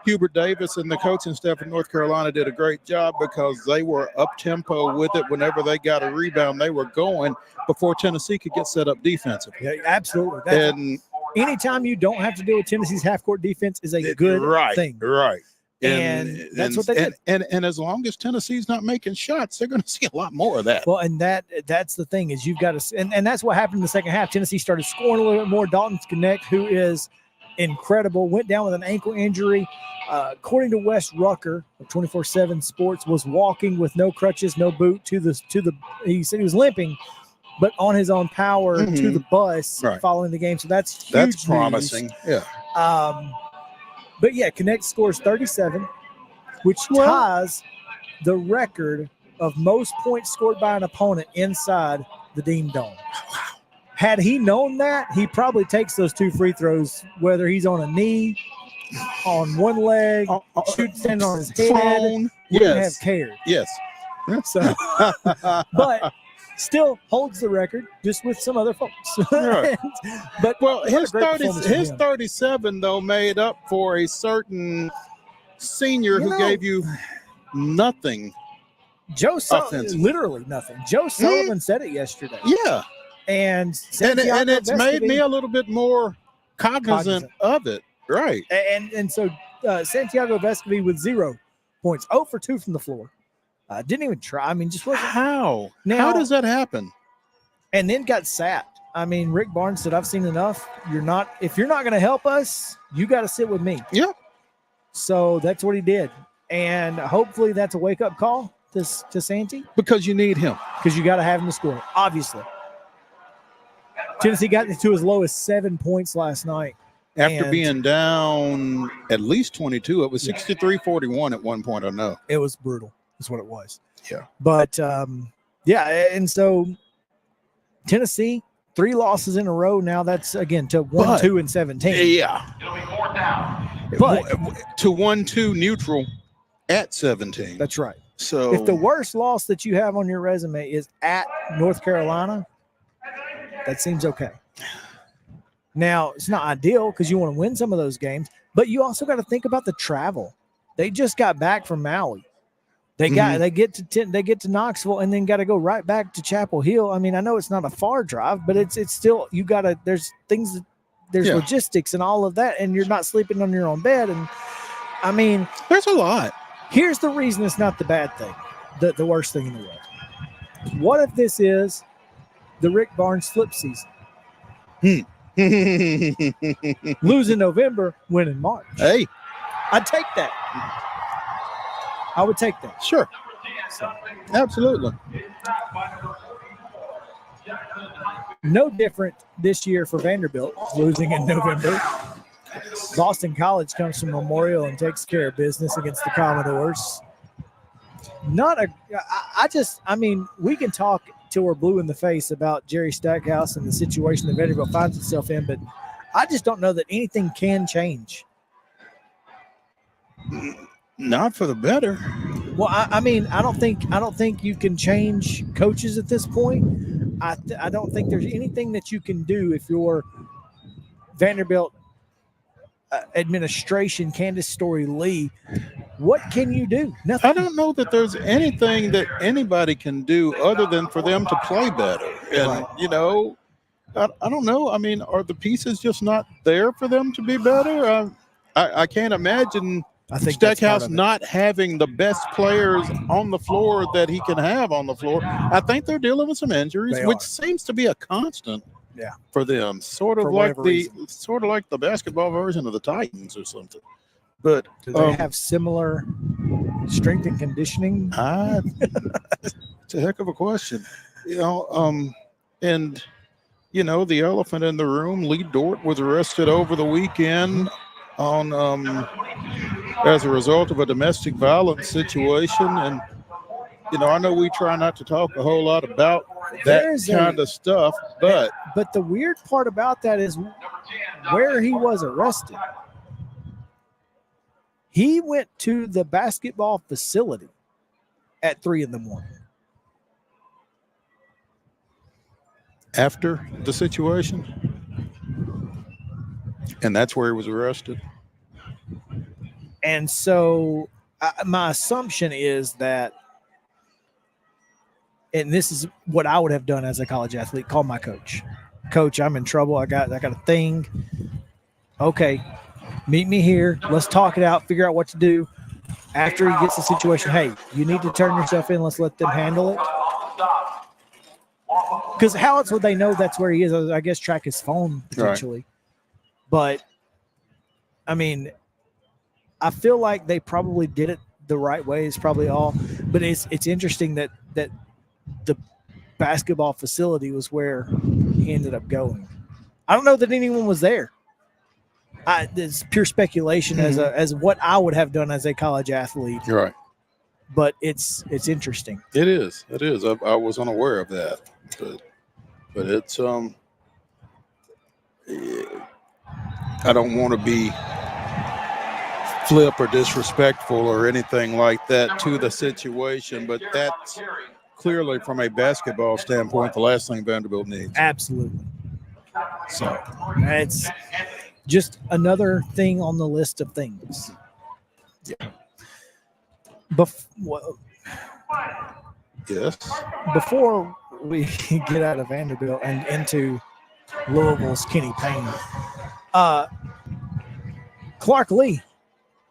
Hubert Davis and the coaching staff in North Carolina did a great job, because they were up-tempo with it. Whenever they got a rebound, they were going before Tennessee could get set up defensively. Yeah, absolutely. Anytime you don't have to deal with Tennessee's half-court defense is a good thing. Right. And that's what they did. And as long as Tennessee's not making shots, they're going to see a lot more of that. Well, and that's the thing, is you've got to – and that's what happened in the second half. Tennessee started scoring a little bit more. Dalton Connect, who is incredible, went down with an ankle injury. According to Wes Rucker of 24/7 Sports, was walking with no crutches, no boot to the he said he was limping, but on his own power to the bus following the game. So that's huge. That's promising. News. Yeah. But yeah, Connect scores 37, which ties the record of most points scored by an opponent inside the Dean Dome. Wow. Had he known that, he probably takes those 2 free throws, whether he's on a knee, on one leg, shoots in on his head. He wouldn't have cared. Yes. So, but still holds the record, just with some other folks. Right. But his 37 though made up for a certain senior who gave you nothing. Literally nothing. Joe Sullivan said it yesterday. Yeah. And it's made me a little bit more cognizant of it. Right. And so Santiago Vescovi with 0 points, 0 for 2 from the floor. Didn't even try. I mean, just wasn't. How does that happen? And then got sacked. I mean, Rick Barnes said, "I've seen enough. If you're not going to help us, you got to sit with me." Yep. So that's what he did, and hopefully that's a wake up call to Santi, because you need him, because you got to have him to score. Obviously, Tennessee got to as low as 7 points last night after being down at least 22. It was 63-41 at one point. I know it was brutal. That's what it was. Yeah, but and so Tennessee. 3 losses in a row now. That's again to 1-2-17. Yeah. But to 1-2 neutral at 17. That's right. So if the worst loss that you have on your resume is at North Carolina, that seems okay. Now it's not ideal because you want to win some of those games, but you also got to think about the travel. They just got back from Maui. They get to Knoxville and then got to go right back to Chapel Hill. I mean, I know it's not a far drive, but it's still, you got to, there's things, there's logistics and all of that, and you're not sleeping on your own bed. And I mean, there's a lot. Here's the reason it's not the bad thing, the worst thing in the world. What if this is the Rick Barnes flip season? Lose in November, win in March. Hey, I'd take that. I would take that. Sure. So, absolutely. No different this year for Vanderbilt, losing in November. Boston College comes from Memorial and takes care of business against the Commodores. I mean, we can talk till we're blue in the face about Jerry Stackhouse and the situation that Vanderbilt finds itself in, but I just don't know that anything can change. Not for the better. Well, I mean, I don't think you can change coaches at this point. I don't think there's anything that you can do if you're Vanderbilt administration, Candace Story-Lee. What can you do? Nothing. I don't know that there's anything that anybody can do other than for them to play better. And, you know, I don't know. I mean, are the pieces just not there for them to be better? I can't imagine Stackhouse not having the best players on the floor that he can have on the floor. I think they're dealing with some injuries, which seems to be a constant for them. Sort of like the basketball version of the Titans or something. But do they have similar strength and conditioning? It's a heck of a question. You know, and you know, the elephant in the room, Lee Dort was arrested over the weekend on as a result of a domestic violence situation. And you know, I know we try not to talk a whole lot about that kind of stuff, but the weird part about that is where he was arrested. He went to the basketball facility at 3 a.m. After the situation, and that's where he was arrested. And so my assumption is that, and this is what I would have done as a college athlete, call my coach. Coach, I'm in trouble. I got a thing. Okay, meet me here. Let's talk it out, figure out what to do. After he gets the situation, hey, you need to turn yourself in. Let's let them handle it. Because how else would they know that's where he is? I guess track his phone potentially. Right. But, I mean, I feel like they probably did it the right way. It's probably all. But it's interesting that the basketball facility was where he ended up going. I don't know that anyone was there. It's pure speculation as what I would have done as a college athlete. Right. But it's interesting. It is. I was unaware of that, but it's I don't want to be flip or disrespectful or anything like that to the situation, but that's clearly from a basketball standpoint the last thing Vanderbilt needs. Absolutely. So it's just another thing on the list of things. Yeah. Yes. Before we get out of Vanderbilt and into Louisville's Kenny Payne. Clark Lee,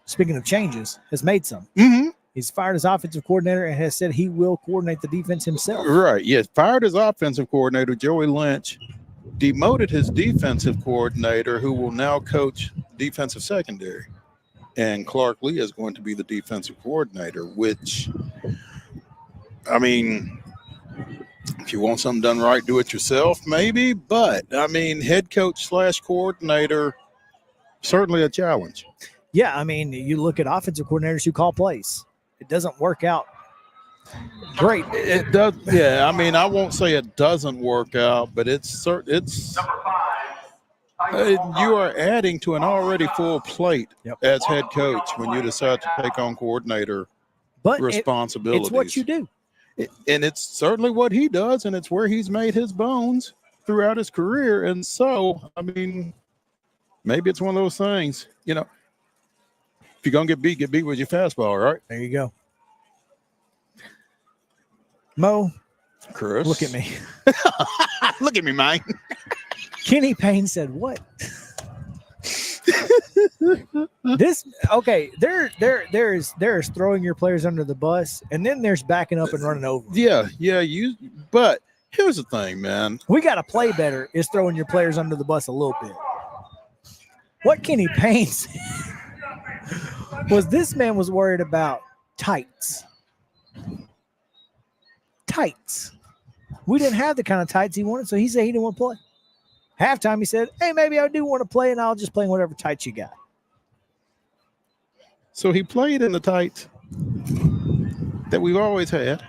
speaking of changes, has made some. Mm-hmm. He's fired his offensive coordinator and has said he will coordinate the defense himself. Right. Yes. Fired his offensive coordinator, Joey Lynch, demoted his defensive coordinator, who will now coach defensive secondary. And Clark Lee is going to be the defensive coordinator, which, I mean, if you want something done right, do it yourself, maybe. But, I mean, head coach / coordinator, certainly a challenge. Yeah, I mean, you look at offensive coordinators who call plays. It doesn't work out great. It does. Yeah, I mean, I won't say it doesn't work out, but it's you are adding to an already full plate as head coach when you decide to take on coordinator responsibilities. It's what you do. And it's certainly what he does, and it's where he's made his bones throughout his career. And so, I mean, maybe it's one of those things, you know, if you're going to get beat with your fastball, right? There you go. Mo, Chris, look at me. Look at me, man. Kenny Payne said, "What?" There's throwing your players under the bus, and then there's backing up and running over. Yeah. But here's the thing, man. We got to play better. Is throwing your players under the bus a little bit. What Kenny Payne said was this man was worried about tights. Tights. We didn't have the kind of tights he wanted, so he said he didn't want to play. Halftime, he said, hey, maybe I do want to play, and I'll just play in whatever tights you got. So he played in the tights that we've always had.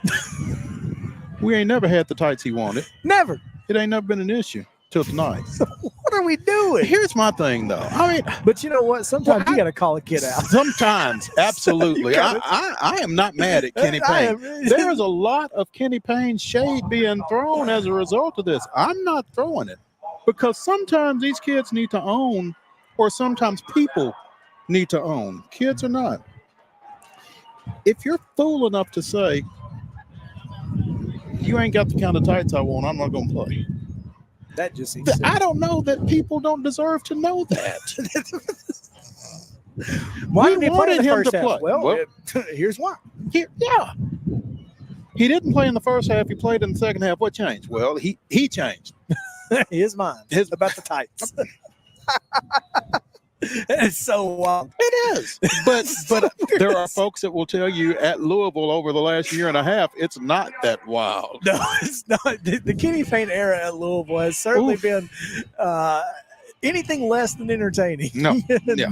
We ain't never had the tights he wanted. Never. It ain't never been an issue till tonight. What are we doing? Here's my thing, though. I mean, but you know what? Sometimes you got to call a kid out. Sometimes, absolutely. I am not mad at Kenny Payne. There's a lot of Kenny Payne shade being thrown as a result of this. I'm not throwing it because sometimes these kids need to own, or sometimes people need to own. Kids or not. If you're fool enough to say, you ain't got the kind of tights I want, I'm not going to play. That just seems I don't know that people don't deserve to know that. Why didn't he play in the first half? Play. Well, here's why. He didn't play in the first half. He played in the second half. What changed? Well, he changed. His mind. About the tights. It's so wild. It is. But there are folks that will tell you at Louisville over the last year and a half, it's not that wild. No, it's not. The Kenny Payne era at Louisville has certainly been anything less than entertaining. No. Yeah.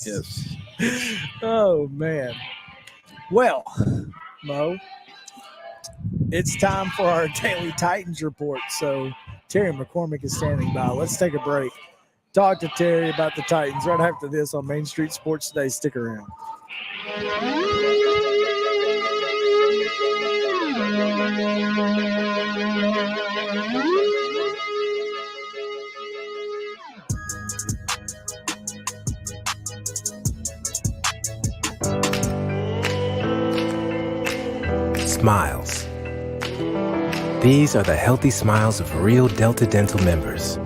Yes. Oh, man. Well, Mo, it's time for our daily Titans report. So Terry McCormick is standing by. Let's take a break. Talk to Terry about the Titans right after this on Main Street Sports Today. Stick around. Smiles. These are the healthy smiles of real Delta Dental members.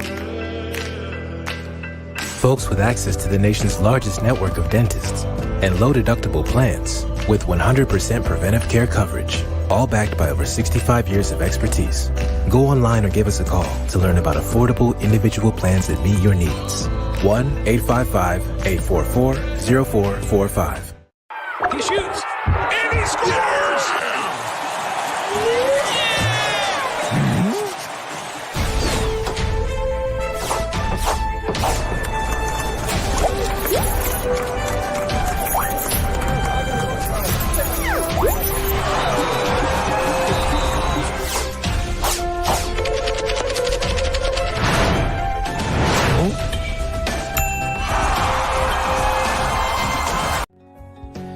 Folks with access to the nation's largest network of dentists and low-deductible plans with 100% preventive care coverage, all backed by over 65 years of expertise. Go online or give us a call to learn about affordable individual plans that meet your needs. 1-855-844-0445. He shoots, and he scores!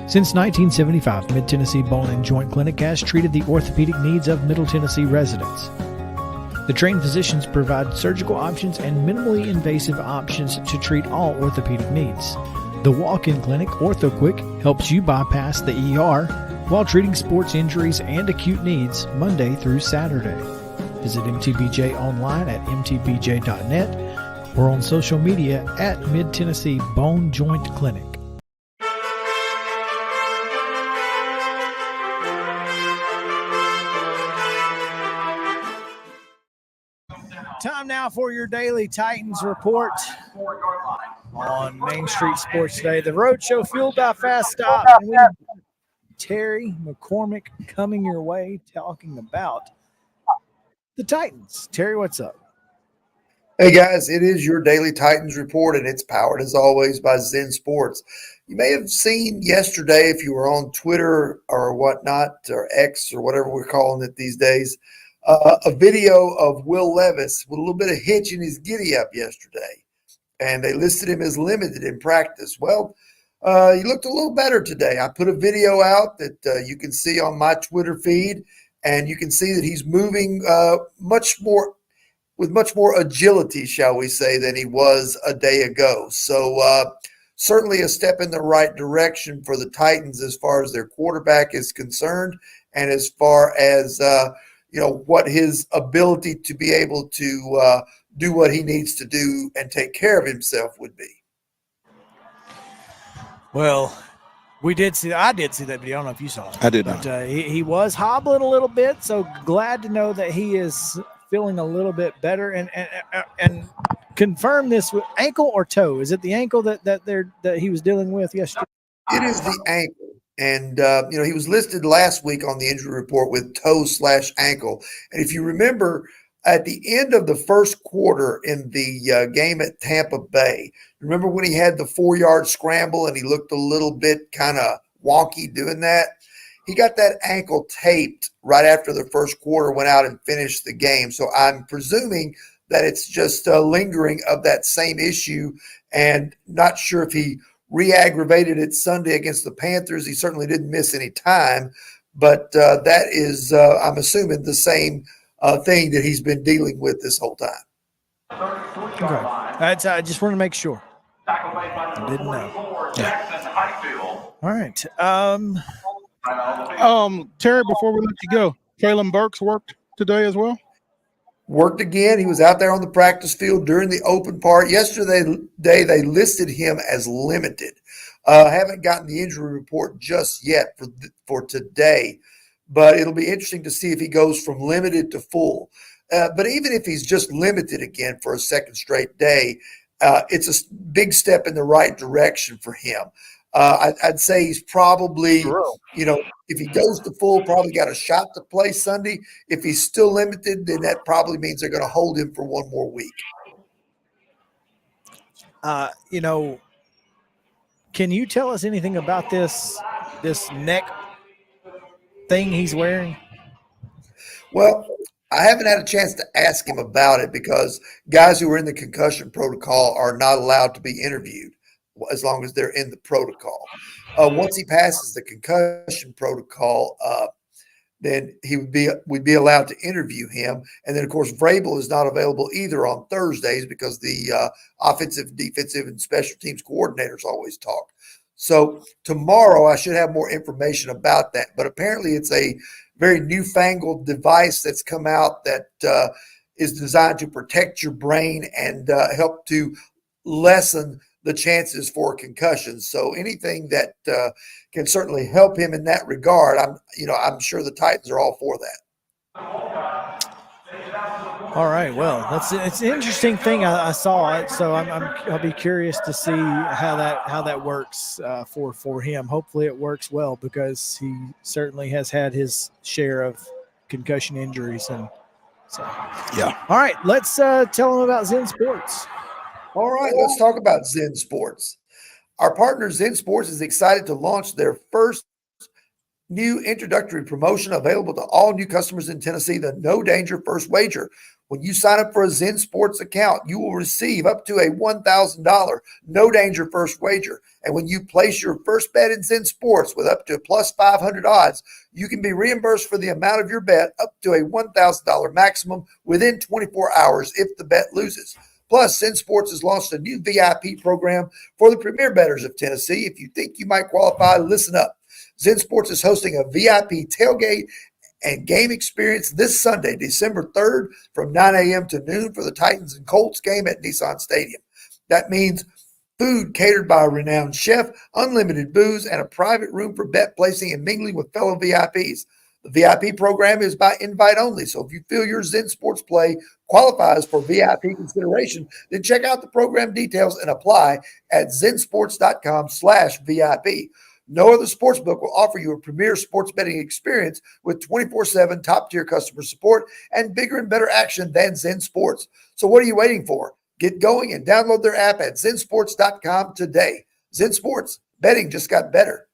Since 1975, Mid-Tennessee Bone and Joint Clinic has treated the orthopedic needs of Middle Tennessee residents. The trained physicians provide surgical options and minimally invasive options to treat all orthopedic needs. The walk-in clinic, OrthoQuick, helps you bypass the ER while treating sports injuries and acute needs Monday through Saturday. Visit MTBJ online at mtbj.net or on social media at Mid-Tennessee Bone Joint Clinic. Time now for your daily Titans report on Main Street Sports Today. The road show fueled by Fast Stop. And we have Terry McCormick coming your way talking about the Titans. Terry, what's up? Hey guys, it is your daily Titans report, and it's powered as always by Zen Sports. You may have seen yesterday, if you were on Twitter or whatnot, or X or whatever we're calling it these days, a video of Will Levis with a little bit of hitch in his giddy up yesterday, and they listed him as limited in practice. Well, he looked a little better today. I put a video out that you can see on my Twitter feed, and you can see that he's moving with much more agility, shall we say, than he was a day ago. So certainly a step in the right direction for the Titans as far as their quarterback is concerned, and as far as what his ability to be able to do what he needs to do and take care of himself would be. Well, I did see that video. I don't know if you saw it. I did but, not. He was hobbling a little bit, so glad to know that he is feeling a little bit better. And confirm this with ankle or toe. Is it the ankle that he was dealing with yesterday? It is the ankle. And, he was listed last week on the injury report with toe/ankle. And if you remember, at the end of the first quarter in the game at Tampa Bay, remember when he had the 4-yard scramble and he looked a little bit kind of wonky doing that? He got that ankle taped right after the first quarter, went out and finished the game. So I'm presuming that it's just lingering of that same issue, and not sure if he re-aggravated it Sunday against the Panthers. He certainly didn't miss any time, but that is, I'm assuming, the same thing that he's been dealing with this whole time. Okay. I just wanted to make sure. I didn't know. Yeah. All right. Terry, before we let you go, Kalen Burks worked today as well? Worked again. He was out there on the practice field during the open part. Yesterday, they listed him as limited. Haven't gotten the injury report just yet for today, but it'll be interesting to see if he goes from limited to full. But even if he's just limited again for a second straight day, it's a big step in the right direction for him. I'd say he's probably, if he goes to full, probably got a shot to play Sunday. If he's still limited, then that probably means they're going to hold him for one more week. Can you tell us anything about this neck thing he's wearing? Well, I haven't had a chance to ask him about it because guys who are in the concussion protocol are not allowed to be interviewed as long as they're in the protocol. Once he passes the concussion protocol, then we'd be allowed to interview him. And then, of course, Vrabel is not available either on Thursdays because the offensive, defensive, and special teams coordinators always talk. So tomorrow I should have more information about that. But apparently it's a very newfangled device that's come out that is designed to protect your brain and help to lessen the chances for concussions. So anything that can certainly help him in that regard, I'm sure the Titans are all for that. All right. Well, it's an interesting thing. I saw it, so I'll be curious to see how that works for him. Hopefully, it works well because he certainly has had his share of concussion injuries, and so yeah. All right. Let's tell him about Zen Sports. All right, let's talk about Zen Sports. Our partner Zen Sports is excited to launch their first new introductory promotion available to all new customers in Tennessee, the No Danger First Wager. When you sign up for a Zen Sports account, you will receive up to a $1,000 No Danger First Wager. And when you place your first bet in Zen Sports with up to plus 500 odds, you can be reimbursed for the amount of your bet up to a $1,000 maximum within 24 hours if the bet loses. Plus, Zen Sports has launched a new VIP program for the premier bettors of Tennessee. If you think you might qualify, listen up. Zen Sports is hosting a VIP tailgate and game experience this Sunday, December 3rd from 9 a.m. to noon for the Titans and Colts game at Nissan Stadium. That means food catered by a renowned chef, unlimited booze, and a private room for bet placing and mingling with fellow VIPs. The VIP program is by invite only, so if you feel your Zen Sports play qualifies for VIP consideration, then check out the program details and apply at zensports.com/VIP. No other sportsbook will offer you a premier sports betting experience with 24/7 top-tier customer support and bigger and better action than Zen Sports. So what are you waiting for? Get going and download their app at zensports.com today. Zen Sports, betting just got better.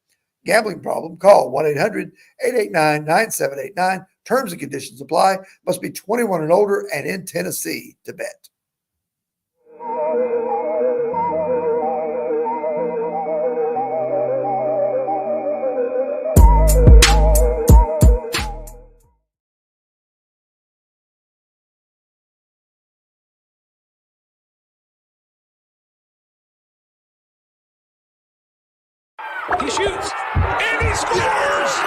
Gambling problem? Call 1-800-889-9789. Terms and conditions apply. Must be 21 and older and in Tennessee to bet. He shoots, and he scores!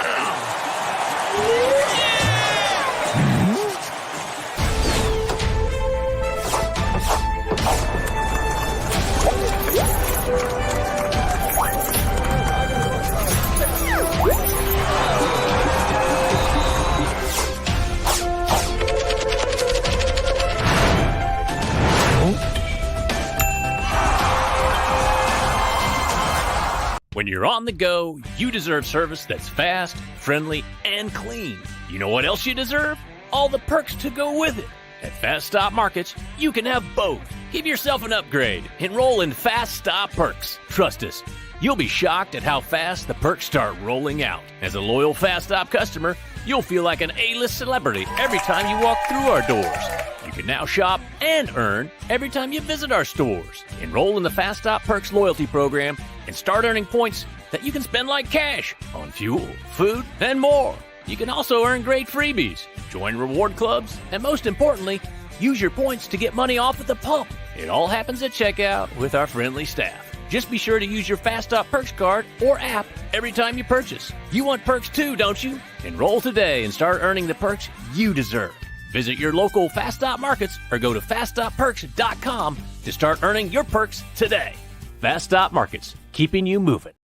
When you're on the go, you deserve service that's fast, friendly, and clean. You know what else you deserve? All the perks to go with it. At Fast Stop Markets, you can have both. Give yourself an upgrade. Enroll in Fast Stop Perks. Trust us, you'll be shocked at how fast the perks start rolling out. As a loyal Fast Stop customer, you'll feel like an A-list celebrity every time you walk through our doors. You can now shop and earn every time you visit our stores. Enroll in the Fast Stop Perks loyalty program and start earning points that you can spend like cash on fuel, food, and more. You can also earn great freebies, join reward clubs, and most importantly, use your points to get money off at the pump. It all happens at checkout with our friendly staff. Just be sure to use your Fast Stop Perks card or app every time you purchase. You want perks too, don't you? Enroll today and start earning the perks you deserve. Visit your local Fast Stop Markets or go to faststopperks.com to start earning your perks today. Fast Stop Markets, keeping you moving.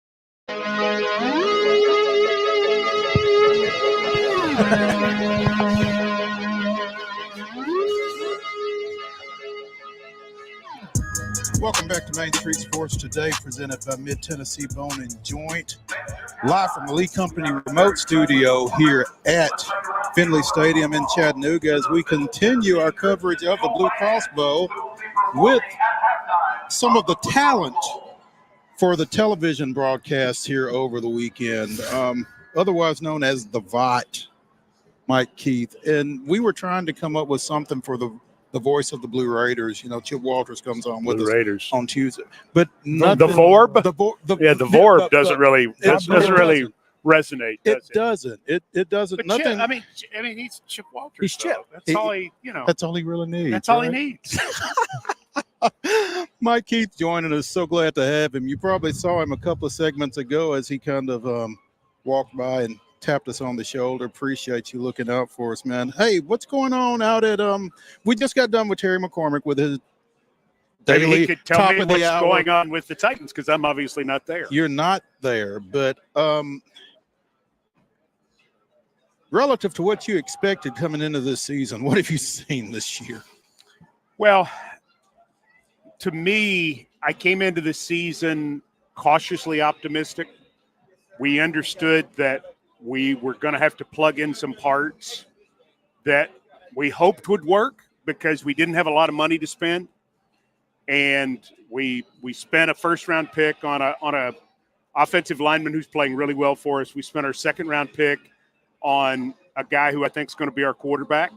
Welcome back to Main Street Sports Today, presented by Mid-Tennessee Bone and Joint. Live from the Lee Company remote studio here at Finley Stadium in Chattanooga as we continue our coverage of the Blue Cross Bowl with some of the talent for the television broadcast here over the weekend, otherwise known as the VOT, Mike Keith. And we were trying to come up with something for the voice of the Blue Raiders. You know, Chip Walters comes on with us on Tuesday. But the Vorb? The Vorb doesn't really resonate, does it? It doesn't. But Nothing. Chip, I mean, he's Chip Walters. He's Chip. That's all he really needs. That's all he needs. Mike Keith joining us. So glad to have him. You probably saw him a couple of segments ago as he kind of walked by and tapped us on the shoulder. Appreciate you looking out for us, man. Hey, what's going on out at we just got done with Terry McCormick with his Maybe daily he could tell top me of the what's hour. going on with the Titans, because I'm obviously not there. You're not there, but relative to what you expected coming into this season, what have you seen this year? Well, to me, I came into the season cautiously optimistic. We understood that we were going to have to plug in some parts that we hoped would work because we didn't have a lot of money to spend. And we spent a first-round pick on a offensive lineman who's playing really well for us. We spent our second-round pick on a guy who I think is going to be our quarterback.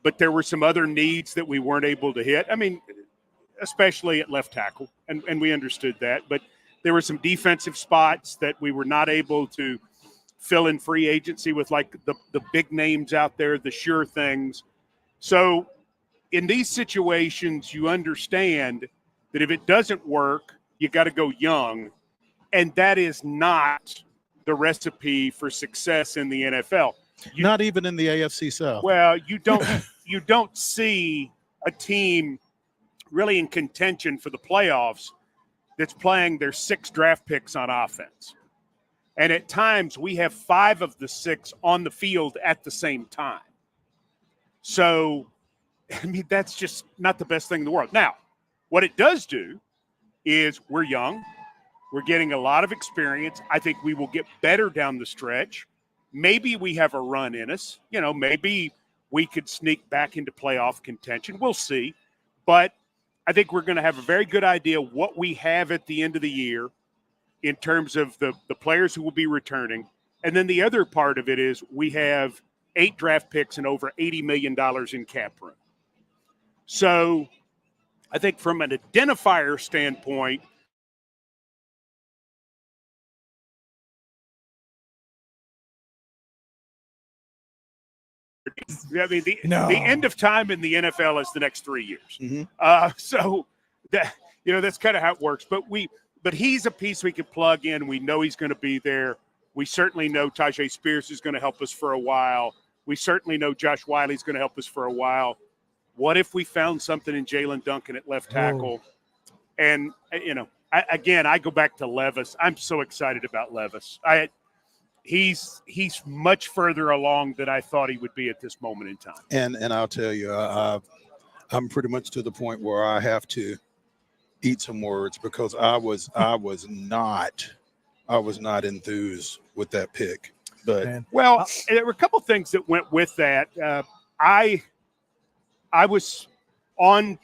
But there were some other needs that we weren't able to hit. I mean, especially at left tackle, and we understood that. But there were some defensive spots that we were not able to fill in free agency with, like the big names out there, the sure things. So in these situations, you understand that if it doesn't work, you got to go young. And that is not the recipe for success in the NFL. Not even in the AFC South. Well, you don't see a team really in contention for the playoffs that's playing their 6 draft picks on offense. And at times we have 5 of the 6 on the field at the same time. So, I mean, that's just not the best thing in the world. Now, what it does do is we're young. We're getting a lot of experience. I think we will get better down the stretch. Maybe we have a run in us. You know, maybe we could sneak back into playoff contention. We'll see. But I think we're going to have a very good idea what we have at the end of the year in terms of the players who will be returning. And then the other part of it is we have 8 draft picks and over $80 million in cap room. So I think from an identifier standpoint, I mean, the end of time in the NFL is the next 3 years. So that, you know, that's kind of how it works. But he's a piece we could plug in. We know he's going to be there. We certainly know Tajay Spears is going to help us for a while. We certainly know Josh Wiley's going to help us for a while. What if we found something in Jalen Duncan at left tackle? And, you know, I go back to Levis. I'm so excited about Levis. He's much further along than I thought he would be at this moment in time. And I'll tell you, I'm pretty much to the point where I have to eat some words because I was not enthused with that pick. But well, there were a couple things that went with that. I was on,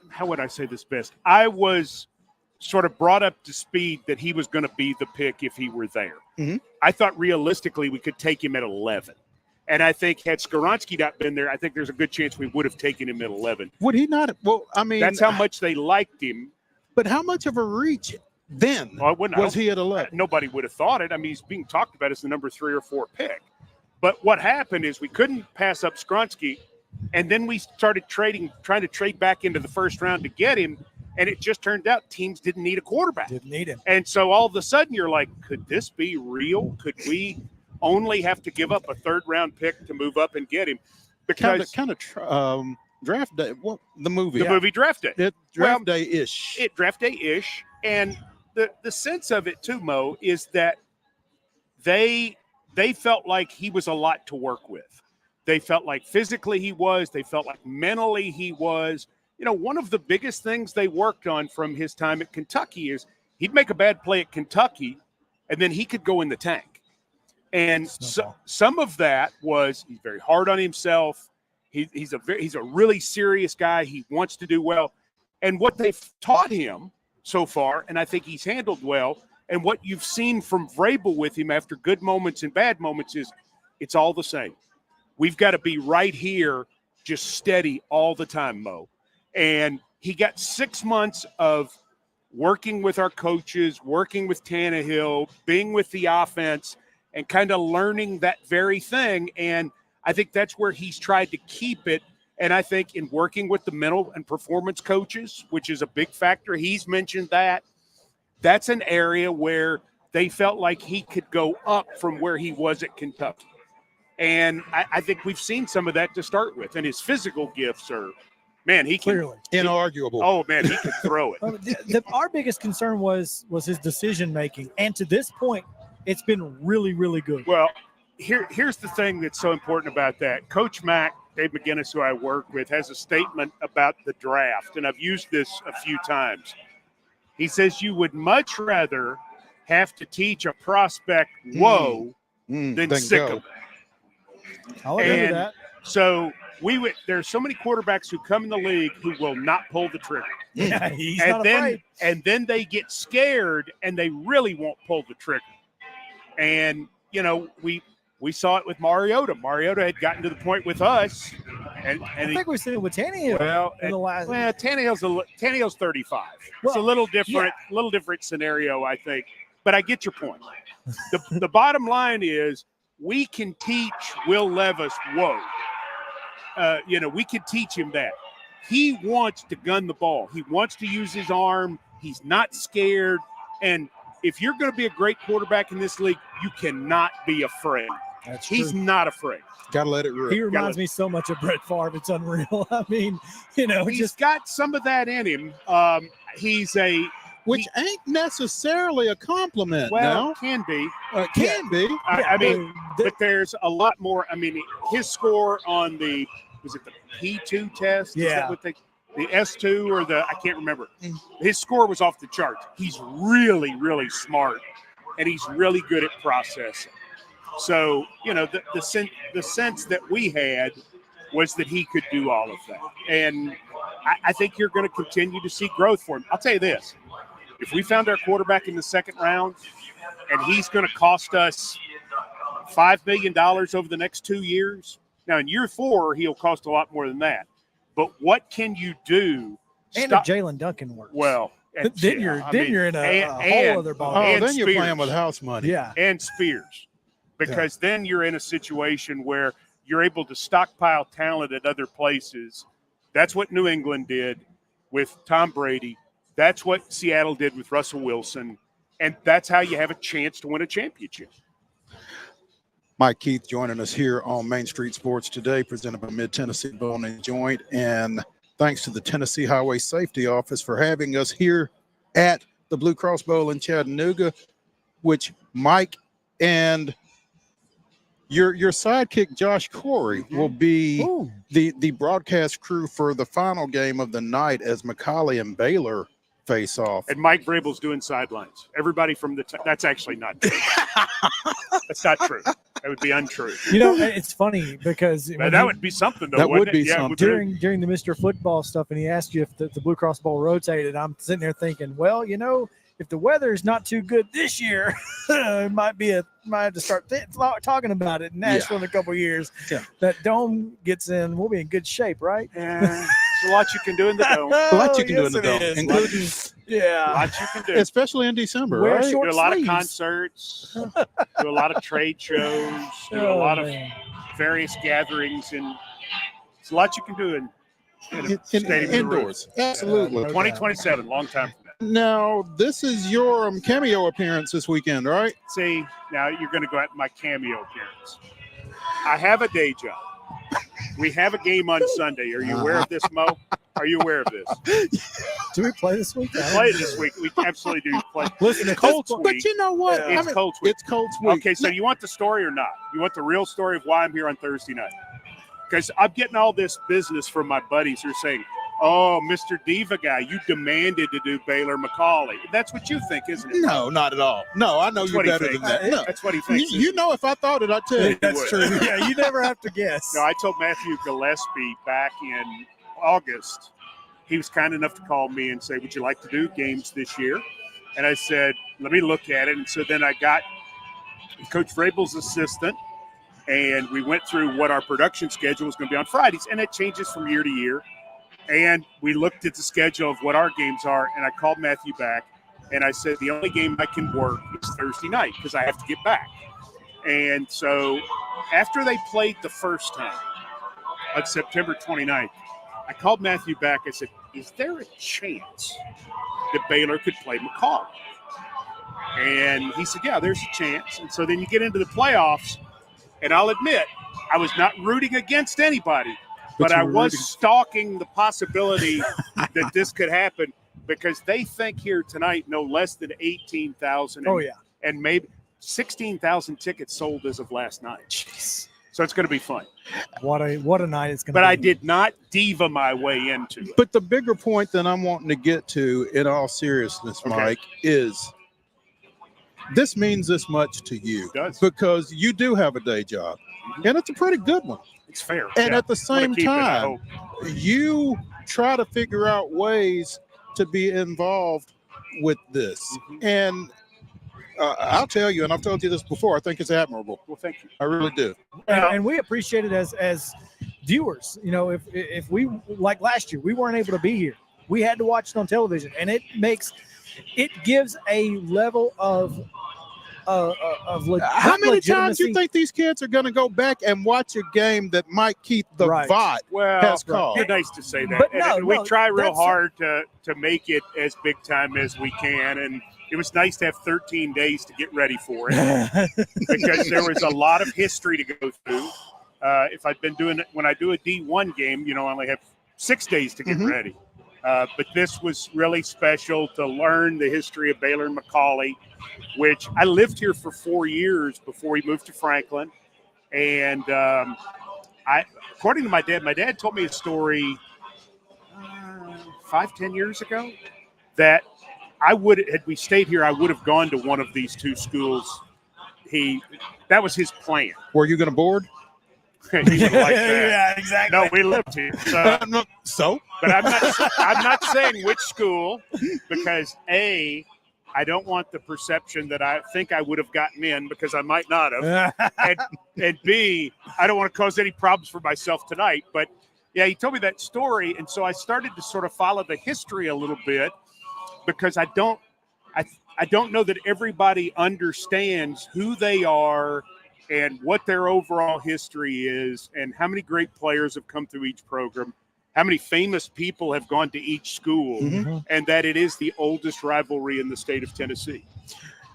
how would I say this best? I was sort of brought up to speed that he was going to be the pick if he were there. I thought realistically we could take him at 11. And I think had Skoronski not been there, I think there's a good chance we would have taken him at 11. Would he not? Well, I mean, that's how much they liked him. But how much of a reach then was he at 11? Nobody would have thought it. I mean, he's being talked about as the number 3 or 4 pick. But what happened is we couldn't pass up Skoronski, and then we started trying to trade back into the first round to get him. And it just turned out teams didn't need a quarterback. Didn't need him. And so all of a sudden you're like, could this be real? Could we only have to give up a 3rd-round pick to move up and get him? Because draft day. Well, the movie Draft Day. Draft Day-ish. Draft Day-ish. And the sense of it too, Mo, is that they felt like he was a lot to work with. They felt like physically he was. They felt like mentally he was. You know, one of the biggest things they worked on from his time at Kentucky is he'd make a bad play at Kentucky, and then he could go in the tank. And some of that was he's very hard on himself. He's a really serious guy. He wants to do well. And what they've taught him so far, and I think he's handled well, and what you've seen from Vrabel with him after good moments and bad moments is it's all the same. We've got to be right here, just steady all the time, Mo. And he got 6 months of working with our coaches, working with Tannehill, being with the offense, and kind of learning that very thing. And I think that's where he's tried to keep it. And I think in working with the mental and performance coaches, which is a big factor, he's mentioned that. That's an area where they felt like he could go up from where he was at Kentucky. And I think we've seen some of that to start with. And his physical gifts are – man, he can clearly inarguable. Oh man, he can throw it. Our biggest concern was his decision making, and to this point, it's been really, really good. Well, here's the thing that's so important about that. Coach Mack, Dave McGinnis, who I work with, has a statement about the draft, and I've used this a few times. He says you would much rather have to teach a prospect than sick him. I'll agree with that. So there's so many quarterbacks who come in the league who will not pull the trigger. Yeah, he's not afraid. And then they get scared and they really won't pull the trigger. And, you know, we saw it with Mariota. Mariota had gotten to the point with us. And I think we've seen it with Tannehill in the last. Well, Tannehill's 35. It's a little different scenario, I think. But I get your point. The bottom line is we can teach Will Levis we could teach him that. He wants to gun the ball. He wants to use his arm. He's not scared. And if you're going to be a great quarterback in this league, you cannot be afraid. He's not afraid. Gotta let it rip. He reminds me so much of Brett Favre. It's unreal. I mean, you know, he's got some of that in him. Which ain't necessarily a compliment. Well, now. Can be. Can be. I mean, but there's a lot more. I mean, his score on the P2 test? Yeah. Is that what the S2 or I can't remember. His score was off the charts. He's really, really smart, and he's really good at processing. So, you know, the sense that we had was that he could do all of that. And I think you're going to continue to see growth for him. I'll tell you this. If we found our quarterback in the second round and he's going to cost us $5 million over the next 2 years, now in year 4, he'll cost a lot more than that. But what can you do? And if Jalen Duncan works. Well, then you're in a whole other ball. Oh, then you're playing with house money. Yeah. And Spears. Because then you're in a situation where you're able to stockpile talent at other places. That's what New England did with Tom Brady. That's what Seattle did with Russell Wilson. And that's how you have a chance to win a championship. Mike Keith joining us here on Main Street Sports today, presented by Mid-Tennessee Bone and Joint. And thanks to the Tennessee Highway Safety Office for having us here at the Blue Cross Bowl in Chattanooga, which Mike and your sidekick, Josh Corey, will be the broadcast crew for the final game of the night as McCallie and Baylor face off. And Mike Vrabel's doing sidelines. Everybody from that's actually not true. That's not true. That would be untrue. You know, it's funny because that would be something, though. That would wouldn't be it? Yeah, something. During the Mr. Football stuff, and he asked you if the Blue Cross Bowl rotated, I'm sitting there thinking, well, you know, if the weather is not too good this year, it might have to start talking about it in Nashville in a couple of years. Yeah. That dome gets in, we'll be in good shape, right? Yeah. There's a lot you can do in the dome. A lot you can do in the dome, including a lot you can do, especially in December. Wear right? short Do a lot sleeves. of concerts, do a lot of trade shows, do a lot of various gatherings, and it's a lot you can do in stadium indoors. Absolutely. 2027, long time from now. Now, this is your cameo appearance this weekend, right? See, now you're going to go at my cameo appearance. I have a day job. We have a game on Sunday. Are you aware of this, Mo? Are you aware of this? Do we play this week? We play this week. We absolutely do play. Listen, it's Colts week. But you know what? It's Colts week. It's Colts week. Okay, so you want the story or not? You want the real story of why I'm here on Thursday night? Because I'm getting all this business from my buddies who are saying, oh, Mr. Diva guy, you demanded to do Baylor McCallie. That's what you think, isn't it? No, not at all. No, I know That's you're what he better than thinks. that. No. That's what he thinks. You know, if I thought it, I'd tell you. That's true. Yeah, you never have to guess. No, I told Matthew Gillespie back in August, he was kind enough to call me and say, would you like to do games this year? And I said, let me look at it. And so then I got Coach Vrabel's assistant, and we went through what our production schedule was going to be on Fridays, and it changes from year to year. And we looked at the schedule of what our games are, and I called Matthew back, and I said, the only game I can work is Thursday night because I have to get back. And so after they played the first time on September 29th, I called Matthew back. I said, is there a chance that Baylor could play McCall? And he said, yeah, there's a chance. And so then you get into the playoffs, and I'll admit, I was not rooting against anybody, but I was stalking the possibility that this could happen because they think here tonight no less than 18,000. Oh, yeah. And maybe 16,000 tickets sold as of last night. Jeez. So it's going to be fun. What a night it's going to be. But I did not diva my way into it. But the bigger point that I'm wanting to get to, in all seriousness, Mike, is this means this much to you. It does. Because you do have a day job, and it's a pretty good one. It's fair. And yeah. at the same time, you try to figure out ways to be involved with this. And I'll tell you, and I've told you this before, I think it's admirable. Well, thank you. I really do. And we appreciate it as viewers. You know, if we, like last year, we weren't able to be here. We had to watch it on television, and it gives a level of How many times you think these kids are going to go back and watch a game that Mike Keith, the VOT, has called? You're nice to say that. But we try real hard to make it as big time as we can, and it was nice to have 13 days to get ready for it because there was a lot of history to go through. If I'd been doing it when I do a D1 game, I only have 6 days to get ready. But this was really special to learn the history of Baylor and McCallie, which I lived here for 4 years before we moved to Franklin. And according to my dad told me a story 5-10 years ago that had we stayed here, I would have gone to one of these two schools. That was his plan. Were you going to board? He would like that. Yeah, exactly. No, we lived here. So? But I'm not saying which school because I don't want the perception that I think I would have gotten in because I might not have. and B, I don't want to cause any problems for myself tonight. But yeah, he told me that story, and so I started to sort of follow the history a little bit because I don't know that everybody understands who they are and what their overall history is and how many great players have come through each program, how many famous people have gone to each school, and that it is the oldest rivalry in the state of Tennessee.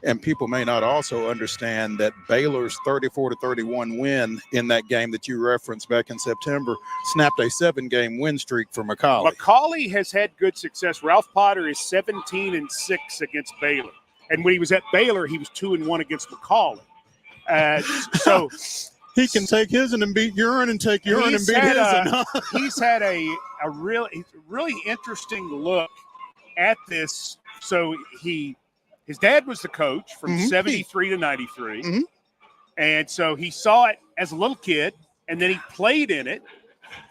And people may not also understand that Baylor's 34-31 win in that game that you referenced back in September snapped a 7-game win streak for McCallie. McCallie has had good success. Ralph Potter is 17-6 against Baylor. And when he was at Baylor, he was 2-1 against McCallie. So he can take his and beat urine and take urine and beat his. He's had a really interesting look at this. So his dad was the coach from 73 to 93. And so he saw it as a little kid, and then he played in it.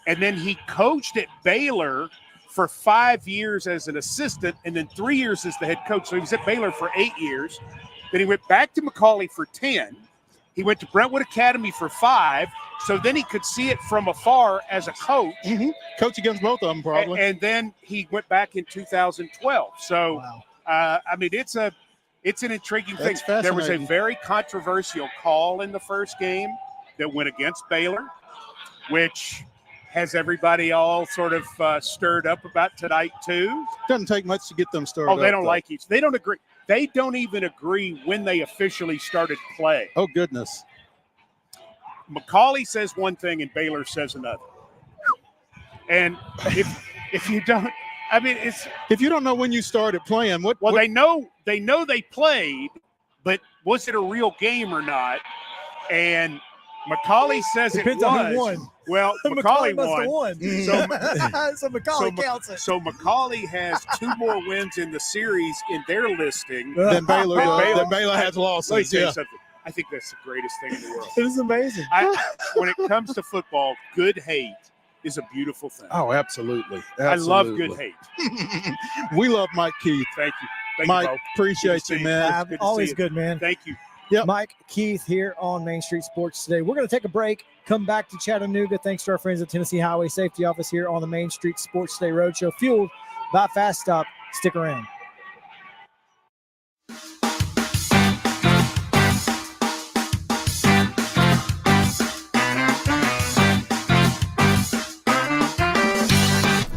And then he coached at Baylor for 5 years as an assistant and then 3 years as the head coach. So he was at Baylor for 8 years. Then he went back to McCallie for 10. He went to Brentwood Academy for 5. So then he could see it from afar as a coach. Coach against both of them, probably. And then he went back in 2012. So, I mean, it's an intriguing thing. There was a very controversial call in the first game that went against Baylor, which has everybody all sort of stirred up about tonight, too. Doesn't take much to get them stirred up. Oh, they don't like each. They don't agree. They don't even agree when they officially started play. Oh, goodness. McCallie says one thing and Baylor says another. And if you don't, I mean, if you don't know when you started playing, they know they played, but was it a real game or not? And McCallie says Depends it was. on who won. Well, McCallie must have won. So McCallie counts it. So McCallie has 2 more wins in the series in their listing than Baylor. Baylor has losses. Let me tell you something. I think that's the greatest thing in the world. It is amazing. When it comes to football, good hate is a beautiful thing. Oh, absolutely. I love good hate. We love Mike Keith. Thank you. Mike, appreciate you, man. Always good, man. Thank you. Yep. Mike Keith here on Main Street Sports today. We're going to take a break, come back to Chattanooga. Thanks to our friends at Tennessee Highway Safety Office here on the Main Street Sports Today Roadshow, fueled by Fast Stop. Stick around.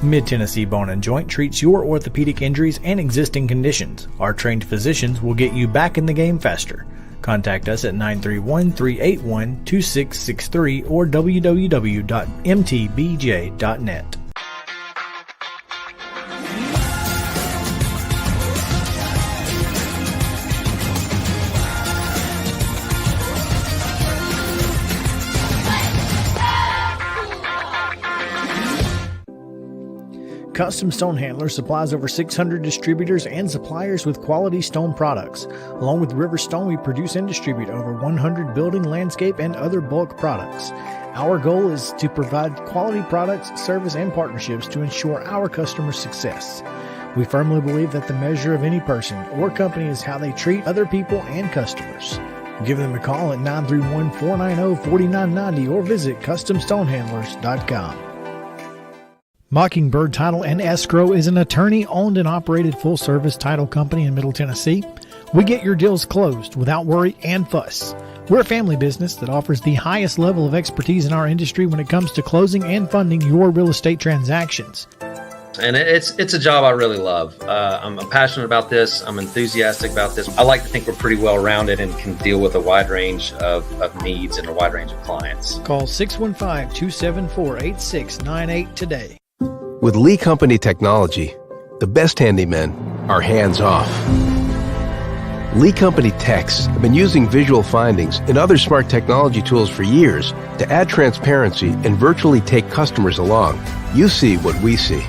Mid-Tennessee Bone and Joint treats your orthopedic injuries and existing conditions. Our trained physicians will get you back in the game faster. Contact us at 931-381-2663 or www.mtbj.net. Custom Stone Handler supplies over 600 distributors and suppliers with quality stone products. Along with River Stone, we produce and distribute over 100 building, landscape, and other bulk products. Our goal is to provide quality products, service, and partnerships to ensure our customers' success. We firmly believe that the measure of any person or company is how they treat other people and customers. Give them a call at 931-490-4990 or visit CustomStonehandlers.com. Mockingbird Title and Escrow is an attorney-owned and operated full-service title company in Middle Tennessee. We get your deals closed without worry and fuss. We're a family business that offers the highest level of expertise in our industry when it comes to closing and funding your real estate transactions. And it's a job I really love. I'm passionate about this. I'm enthusiastic about this. I like to think we're pretty well rounded and can deal with a wide range of needs and a wide range of clients. Call 615-274-8698 today. With Lee Company technology, the best handymen are hands-off. Lee Company techs have been using visual findings and other smart technology tools for years to add transparency and virtually take customers along. You see what we see,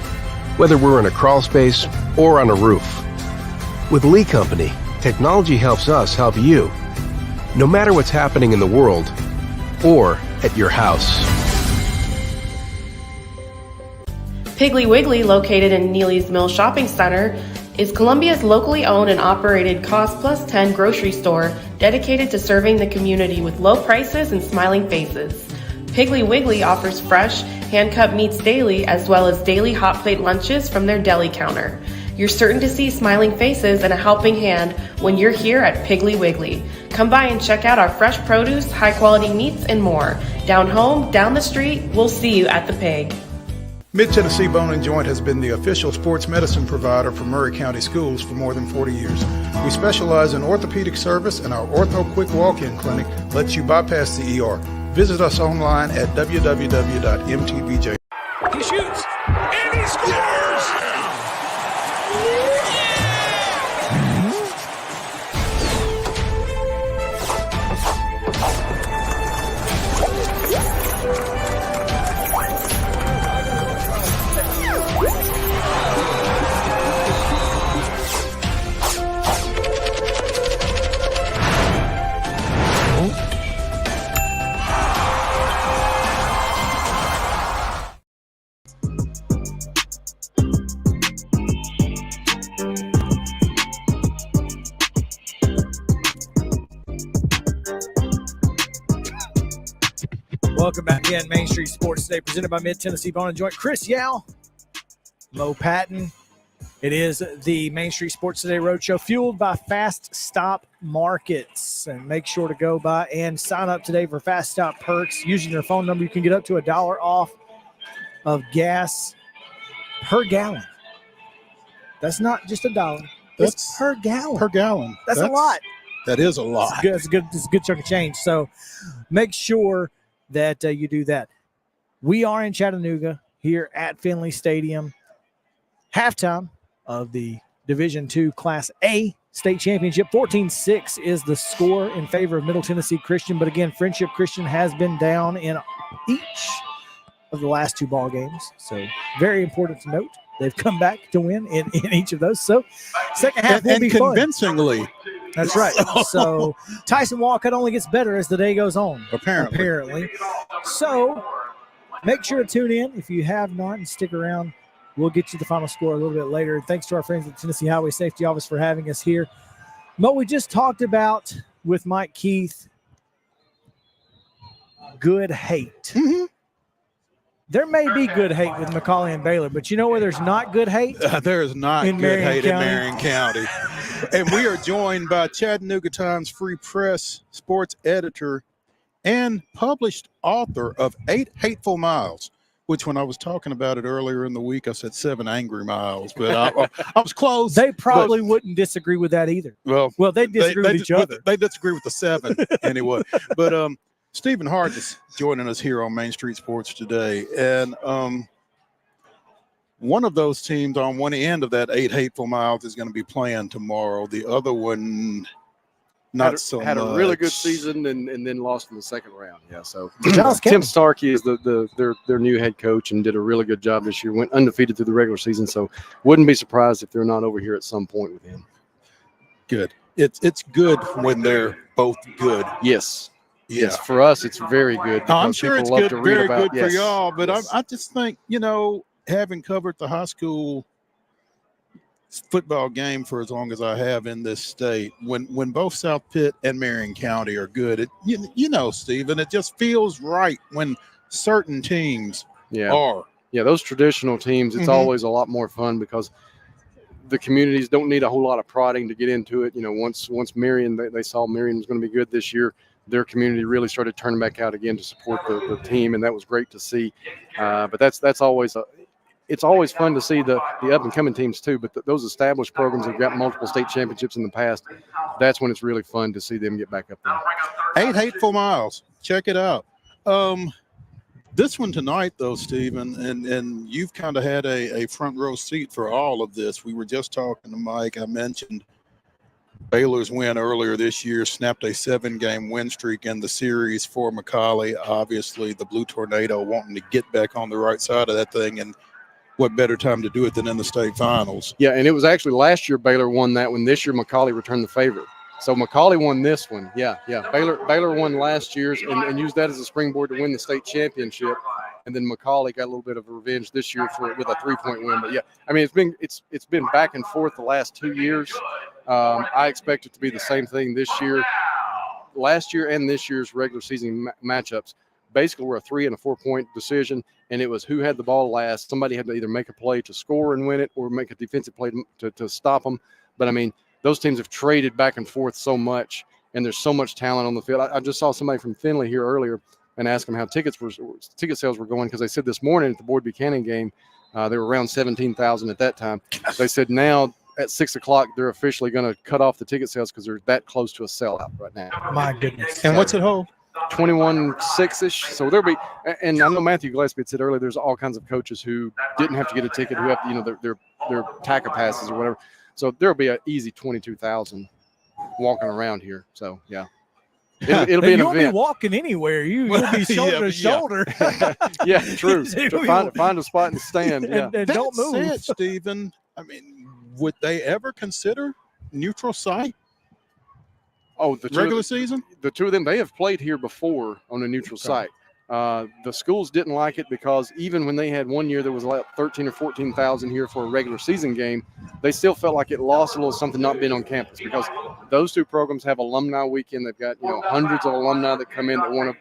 whether we're in a crawl space or on a roof. With Lee Company, technology helps us help you, no matter what's happening in the world or at your house. Piggly Wiggly, located in Neely's Mill Shopping Center, is Columbia's locally owned and operated Cost Plus 10 grocery store dedicated to serving the community with low prices and smiling faces. Piggly Wiggly offers fresh, hand-cut meats daily, as well as daily hot plate lunches from their deli counter. You're certain to see smiling faces and a helping hand when you're here at Piggly Wiggly. Come by and check out our fresh produce, high-quality meats, and more. Down home, down the street, we'll see you at the Pig. Mid-Tennessee Bone & Joint has been the official sports medicine provider for Murray County Schools for more than 40 years. We specialize in orthopedic service, and our Ortho Quick Walk-In Clinic lets you bypass the ER. Visit us online at www.mtbj. He shoots, and he scores! Welcome back in Main Street Sports Today, presented by Mid-Tennessee Bone & Joint. Chris Yao, Mo Patton. It is the Main Street Sports Today Roadshow, fueled by Fast Stop Markets. And make sure to go by and sign up today for Fast Stop Perks. Using your phone number, you can get up to $1 off of gas per gallon. That's not just $1. That's per gallon. Per gallon. That's a lot. That is a lot. It's a good chunk of change. So make sure that you do that. We are in Chattanooga here at Finley Stadium. Halftime of the Division II Class A state championship. 14-6 is the score in favor of Middle Tennessee Christian. But again, Friendship Christian has been down in each of the last two ball games. So very important to note. They've come back to win in each of those. So second half will be fun. Convincingly. That's right. So Tyson Walcott only gets better as the day goes on. Apparently. So make sure to tune in if you have not and stick around. We'll get you the final score a little bit later. Thanks to our friends at the Tennessee Highway Safety Office for having us here. Mo, we just talked about with Mike Keith, good hate. Mm-hmm. There may be good hate with McCauley and Baylor, but you know where there's not good hate? There is not good hate in Marion County. And we are joined by Chattanooga Times Free Press sports editor and published author of 8 Hateful Miles, which when I was talking about it earlier in the week, I said 7 Angry Miles, but I was close. They probably wouldn't disagree with that either. Well, they disagree with each other. They disagree with the 7 anyway. But Stephen Hargis joining us here on Main Street Sports today. And one of those teams on one end of that 8 Hateful Miles is going to be playing tomorrow. The other one, not so much. Had a really good season and then lost in the second round. Yeah, so Dallas Tim Starkey is their new head coach and did a really good job this year. Went undefeated through the regular season, so wouldn't be surprised if they're not over here at some point with him. Good. It's good when they're both good. Yes. Yeah. Yes, for us, it's very good. I'm sure it's good, very good for yes. y'all, but yes. I just think, having covered the high school football game for as long as I have in this state, when both South Pitt and Marion County are good, Stephen, it just feels right when certain teams are. Yeah, those traditional teams, it's always a lot more fun because the communities don't need a whole lot of prodding to get into it. Once Marion, they saw Marion was going to be good this year, their community really started turning back out again to support the team, and that was great to see. But that's always it's always fun to see the up and coming teams too. But those established programs that have got multiple state championships in the past, that's when it's really fun to see them get back up there. 8 Hateful Miles. Check it out. This one tonight, though, Stephen, and you've kind of had a front row seat for all of this. We were just talking to Mike. I mentioned Baylor's win earlier this year snapped a 7-game win streak in the series for McCallie. Obviously, the Blue Tornado wanting to get back on the right side of that thing, and what better time to do it than in the state finals? Yeah, and it was actually last year Baylor won that one. This year McCallie returned the favor. So McCallie won this one. Yeah. Baylor won last year's and used that as a springboard to win the state championship. And then McCallie got a little bit of revenge this year with a 3-point win. But yeah, I mean it's been back and forth the last 2 years. I expect it to be the same thing this year. Last year and this year's regular season matchups basically were a 3- and 4-point decision, and it was who had the ball last. Somebody had to either make a play to score and win it or make a defensive play to stop them. But I mean, those teams have traded back and forth so much, and there's so much talent on the field. I just saw somebody from Findlay here earlier and asked them how ticket sales were going, because they said this morning at the Boyd Buchanan game, they were around 17,000 at that time. They said now at 6 o'clock they're officially going to cut off the ticket sales because they're that close to a sellout right now. My goodness. And what's it hold? 21.6-ish. So there'll be, and I know Matthew Gillespie had said earlier, there's all kinds of coaches who didn't have to get a ticket, who have their TACA passes or whatever. So there'll be an easy 22,000 walking around here. So yeah, it'll be an you won't event. be walking anywhere. You'll be shoulder to shoulder. Yeah, true. Find a spot and stand. Yeah, and don't move. Said, Stephen, I mean, would they ever consider neutral site? Oh, the regular season? The two of them, they have played here before on a neutral site. The schools didn't like it because even when they had one year, there was like 13 or 14,000 here for a regular season game. They still felt like it lost a little something not being on campus, because those two programs have alumni weekend. They've got hundreds of alumni that come in that want to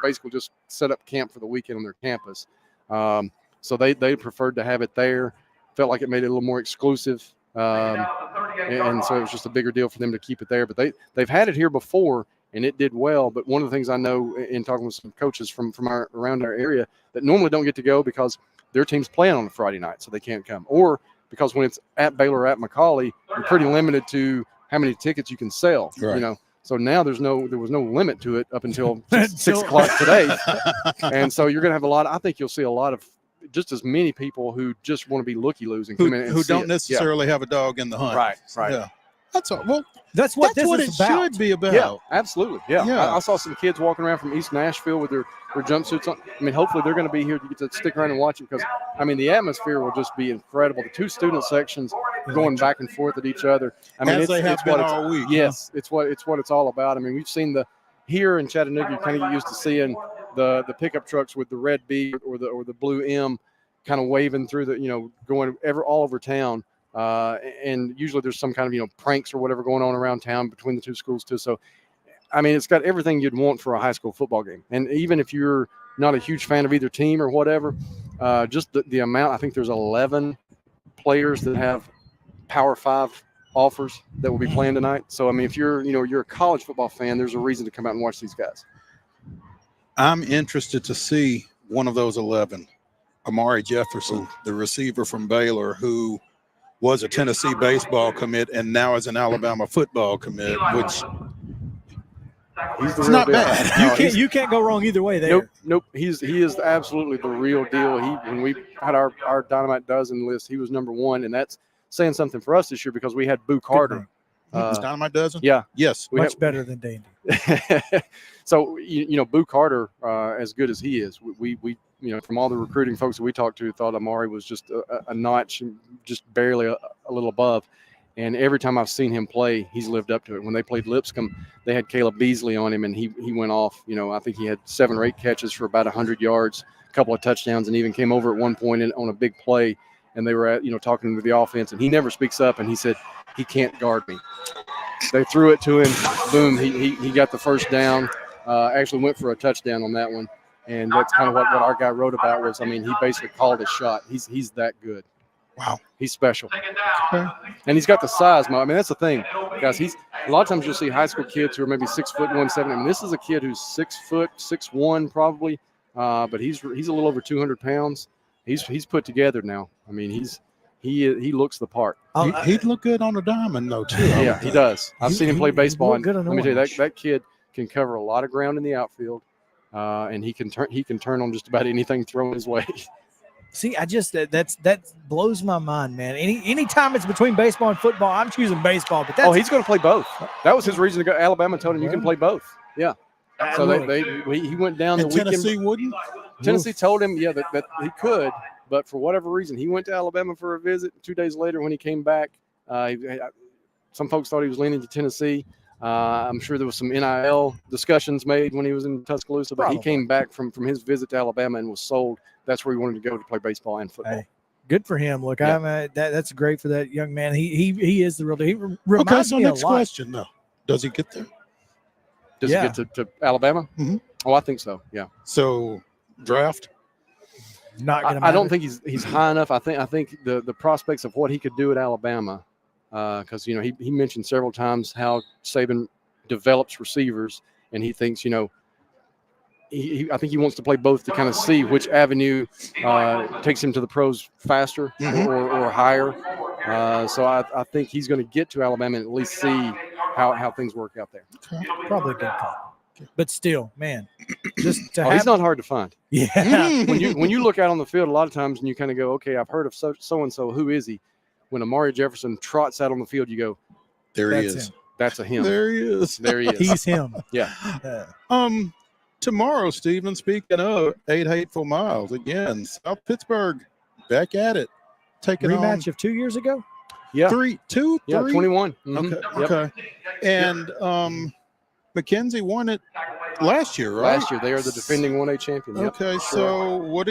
basically just set up camp for the weekend on their campus. So they preferred to have it there. Felt like it made it a little more exclusive. And so it was just a bigger deal for them to keep it there. But they've had it here before, and it did well. But one of the things I know in talking with some coaches from around our area that normally don't get to go because their team's playing on a Friday night, so they can't come. Or because when it's at Baylor or at McCallie, you're pretty limited to how many tickets you can sell. Right. So now there was no limit to it up until 6 o'clock today. And so you're going to have I think you'll see a lot of just as many people who just want to be looky-loos and come in and who see don't it. necessarily have a dog in the hunt. Right. Yeah. That's all. Well, that's what it about. should be about. Yeah, absolutely. Yeah. Yeah. I saw some kids walking around from East Nashville with their jumpsuits on. I mean, hopefully they're going to be here to get to stick around and watch it, because, I mean, the atmosphere will just be incredible. The two student sections going back and forth at each other. I mean, As they have been all week. Yes, it's what it's all about. I mean, we've seen here in Chattanooga, you kind of get used to seeing the pickup trucks with the red B or the blue M kind of waving through going all over town. And usually there's some kind of, pranks or whatever going on around town between the two schools too. So, I mean, it's got everything you'd want for a high school football game. And even if you're not a huge fan of either team or whatever, just the amount, I think there's 11 players that have Power 5 offers that will be playing tonight. So, I mean, if you're a college football fan, there's a reason to come out and watch these guys. I'm interested to see one of those 11. Amari Jefferson, the receiver from Baylor, who was a Tennessee baseball commit and now is an Alabama football commit, which it's not bad. You can't go wrong either way there. Nope. He is absolutely the real deal. When we had our Dynamite Dozen list, he was number 1, and that's saying something for us this year because we had Boo Carter. Dynamite Dozen? Yeah. Yes. Much better than Dandy. So, Boo Carter, as good as he is, we from all the recruiting folks that we talked to, thought Amari was just a notch, just barely a little above. And every time I've seen him play, he's lived up to it. When they played Lipscomb, they had Caleb Beasley on him, and he went off. I think he had 7 or 8 catches for about 100 yards, a couple of touchdowns, and even came over at one point on a big play. And they were talking to the offense, and he never speaks up, and he said, he can't guard me. They threw it to him. Boom, he got the first down. Actually went for a touchdown on that one. And that's kind of what our guy wrote about was, I mean, he basically called his shot. He's that good. Wow. He's special. Okay. And he's got the size. I mean, that's the thing, guys. He's a lot of times you'll see high school kids who are maybe 6 foot 170. I mean, this is a kid who's 6 foot 6'1" probably, but he's a little over 200 pounds. He's put together now. I mean, he looks the part. He'd look good on a diamond though too. Yeah, he does. I've seen him play baseball, and good on let me tell you, orange. that kid can cover a lot of ground in the outfield, and he can turn on just about anything thrown his way. See, I just that blows my mind, man. Any time it's between baseball and football, I'm choosing baseball. But that's, He's going to play both. That was his reason to go. Alabama told him you can play both. Yeah. So he went down and the weekend. Tennessee wouldn't. Tennessee told him, that he could, but for whatever reason, he went to Alabama for a visit. 2 days later, when he came back, some folks thought he was leaning to Tennessee. I'm sure there was some NIL discussions made when he was in Tuscaloosa, but he came back from his visit to Alabama and was sold. That's where he wanted to go to play baseball and football. Hey, good for him. Look, that's great for that young man. He is the real deal. He Okay, reminds so me a next lot. question though, does he get there? Does he get to Alabama? Mm-hmm. Oh, I think so. Yeah. So draft. Not gonna I don't matter. think he's high enough. I think the prospects of what he could do at Alabama, because he mentioned several times how Saban develops receivers, and he thinks I think he wants to play both to kind of see which avenue takes him to the pros faster or higher. So I think he's going to get to Alabama and at least see how things work out there. Probably a good call. But still, man, just to he's not hard to find. Yeah. when you look out on the field, a lot of times and you kind of go, okay, I've heard of so and so. Who is he? When Amari Jefferson trots out on the field, you go, there he That's is. him. That's a him. There he is. There he is. He's him. Yeah. Tomorrow, Stephen, speaking of 8 hateful miles, again, South Pittsburgh back at it. Taking Rematch on of 2 years ago? Yeah. 3. 21. Okay. Mhm. Yep. Okay. And McKenzie won it last year, right? Last year, they are the defending 1A champion. Yep. Okay, so what are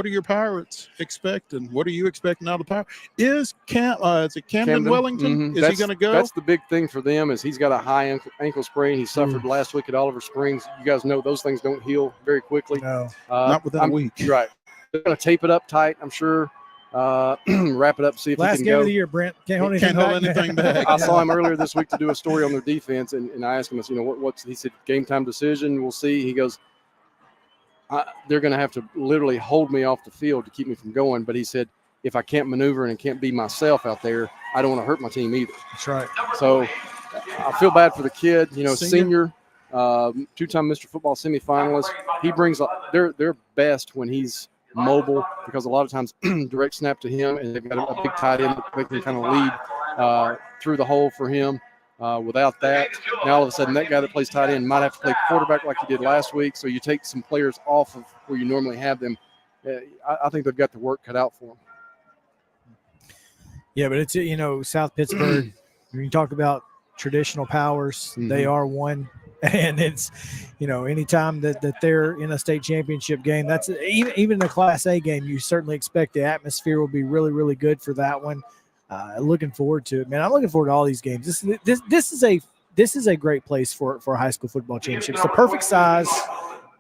your Pirates expecting? What are you expecting out of the Pirates? Is it Camden Wellington? Mhm. Is he going to go? That's the big thing for them is he's got a high ankle sprain. He suffered last week at Oliver Springs. You guys know those things don't heal very quickly. No, not within a week. Right. They're going to tape it up tight, I'm sure. Wrap it up, see if Last he can game go. of the year, Brent. Can't hold anything back. I saw him earlier this week to do a story on their defense, and I asked him, he said, game time decision. We'll see. He goes, they're going to have to literally hold me off the field to keep me from going. But he said, if I can't maneuver and can't be myself out there, I don't want to hurt my team either. That's right. So I feel bad for the kid, senior, two-time Mr. Football semifinalist. He brings their best when he's mobile, because a lot of times direct snap to him, and they've got a big tight end that they can kind of lead through the hole for him. Without that, now all of a sudden that guy that plays tight end might have to play quarterback like he did last week. So you take some players off of where you normally have them. I think they've got the work cut out for them. Yeah, but it's South Pittsburgh. When you talk about traditional powers, they are one. And it's, anytime that they're in a state championship game, that's even the Class A game, you certainly expect the atmosphere will be really, really good for that one. Looking forward to it, man. I'm looking forward to all these games. This is a great place for a high school football championship. It's the perfect size.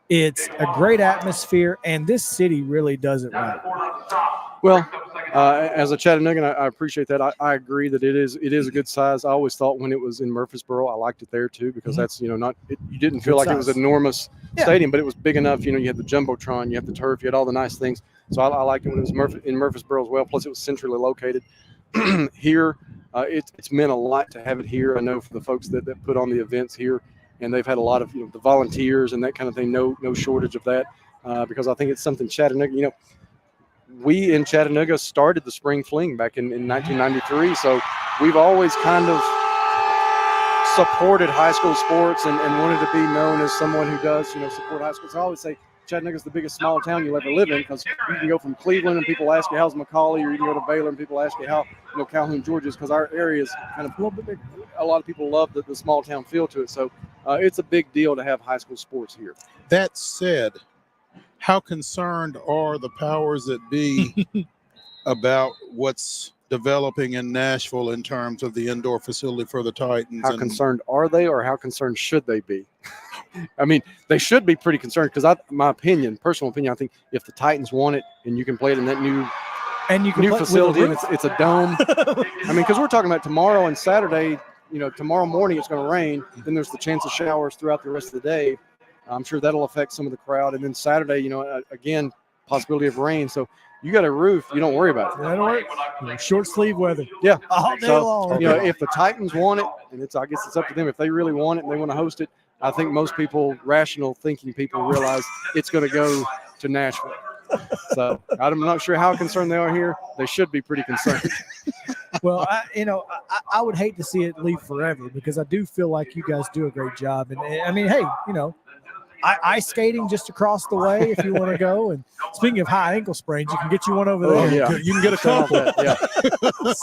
It's a great atmosphere, and this city really does it right. Well, as a Chattanoogan, I appreciate that. I agree that it is a good size. I always thought when it was in Murfreesboro, I liked it there too, because that's you didn't feel like it was an enormous stadium, but it was big enough. You had the jumbotron, you had the turf, you had all the nice things. So I liked it when it was in Murfreesboro as well. Plus, it was centrally located. Here, it's meant a lot to have it here. I know for the folks that put on the events here, and they've had a lot of the volunteers and that kind of thing. No shortage of that, because I think it's something Chattanooga. We in Chattanooga started the Spring Fling back in 1993, so we've always kind of supported high school sports and wanted to be known as someone who does support high schools. I always say Chattanooga's the biggest small town you'll ever live in, because you can go from Cleveland and people ask you how's McCallie, or you can go to Baylor and people ask you how Calhoun, Georgia is, because our area is kind of a little bit big. A lot of people love the small town feel to it, so it's a big deal to have high school sports here. That said, how concerned are the powers that be about what's developing in Nashville in terms of the indoor facility for the Titans? How concerned are they, or how concerned should they be? I mean, they should be pretty concerned, because my personal opinion, I think if the Titans want it and you can play it in that new And you can new play facility, with and it's a dome. I mean, because we're talking about tomorrow and Saturday. Tomorrow morning it's going to rain. Then there's the chance of showers throughout the rest of the day. I'm sure that'll affect some of the crowd. And then Saturday, again, possibility of rain. So you got a roof, you don't worry about it. That'll work. Short sleeve weather. Yeah. All day long. If the Titans want it, and I guess it's up to them. If they really want it and they want to host it, I think most people, rational thinking people, realize it's going to go to Nashville. So I'm not sure how concerned they are here. They should be pretty concerned. Well, I would hate to see it leave forever because I do feel like you guys do a great job. And I mean, hey, ice skating just across the way if you want to go. And speaking of high ankle sprains, you can get you one over there. Yeah. You can get a couple. Yeah.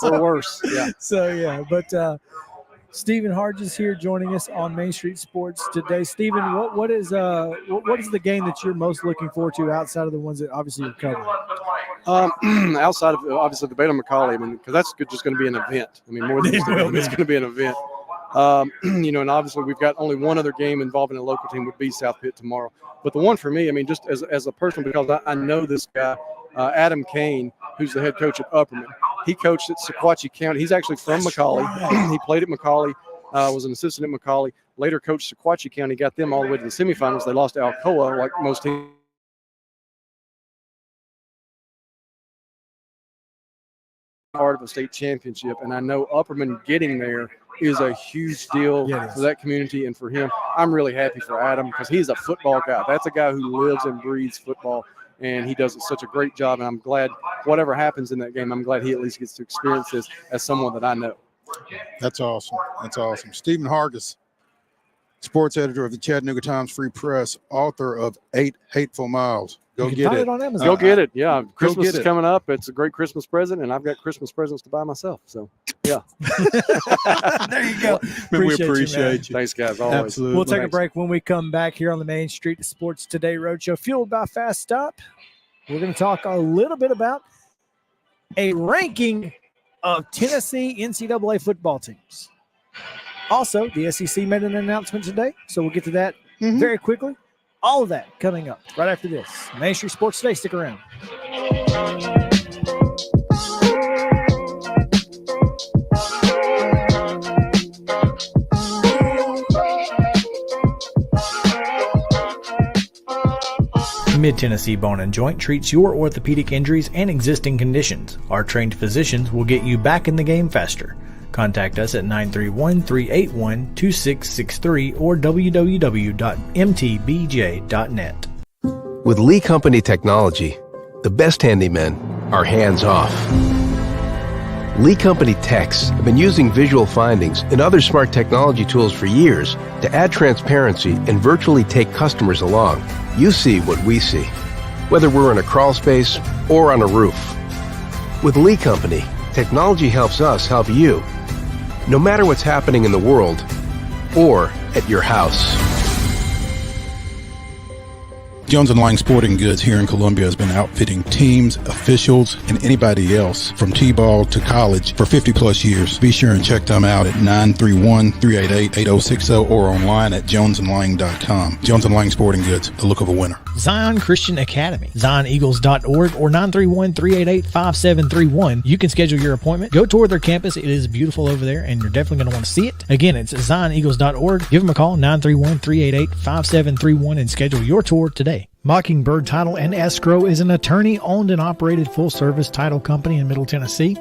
Or worse. Yeah. So, yeah. But Stephen Hargis here joining us on Main Street Sports today. Stephen, what is the game that you're most looking forward to outside of the ones that obviously you're covering? Outside of obviously the Baylor McColley, because that's just going to be an event. More than it's going to be an event. And obviously we've got only one other game involving a local team would be South Pitt tomorrow. But the one for me, just as a person, because I know this guy, Adam Kane, who's the head coach at Upperman. He coached at Sequatchie County. He's actually from McColley. Right. He played at McColley, was an assistant at McColley, later coached Sequatchie County, got them all the way to the semifinals. They lost to Alcoa, like most teams. Part of a state championship, and I know Upperman getting there is a huge deal for that community and for him. I'm really happy for Adam because he's a football guy. That's a guy who lives and breathes football, and he does such a great job. And I'm glad whatever happens in that game, I'm glad he at least gets to experience this as someone that I know. That's awesome. Stephen Hargis, sports editor of the Chattanooga Times Free Press, author of 8 Hateful Miles. Go get it. On Amazon. Go get it. Yeah. Christmas is coming up. It's a great Christmas present, and I've got Christmas presents to buy myself. So, yeah. There you go. We appreciate you. Thanks, guys. Always. Absolutely. We'll take a break. When we come back here on the Main Street Sports Today Roadshow, fueled by Fast Stop, we're going to talk a little bit about a ranking of Tennessee NCAA football teams. Also, the SEC made an announcement today, so we'll get to that very quickly. All of that coming up right after this. Main Street Sports Today. Stick around. Mid-Tennessee Bone and Joint treats your orthopedic injuries and existing conditions. Our trained physicians will get you back in the game faster. Contact us at 931-381-2663 or www.mtbj.net. With Lee Company technology, the best handymen are hands-off. Lee Company techs have been using visual findings and other smart technology tools for years to add transparency and virtually take customers along. You see what we see, whether we're in a crawl space or on a roof. With Lee Company, technology helps us help you, no matter what's happening in the world or at your house. Jones & Lang Sporting Goods here in Columbia has been outfitting teams, officials, and anybody else from T-ball to college for 50-plus years. Be sure and check them out at 931-388-8060 or online at jonesandlang.com. Jones & Lang Sporting Goods, the look of a winner. Zion Christian Academy, zioneagles.org or 931-388-5731. You can schedule your appointment. Go tour their campus. It is beautiful over there, and you're definitely going to want to see it. Again, it's zioneagles.org. Give them a call, 931-388-5731, and schedule your tour today. Mockingbird Title and Escrow is an attorney-owned and operated full-service title company in Middle Tennessee.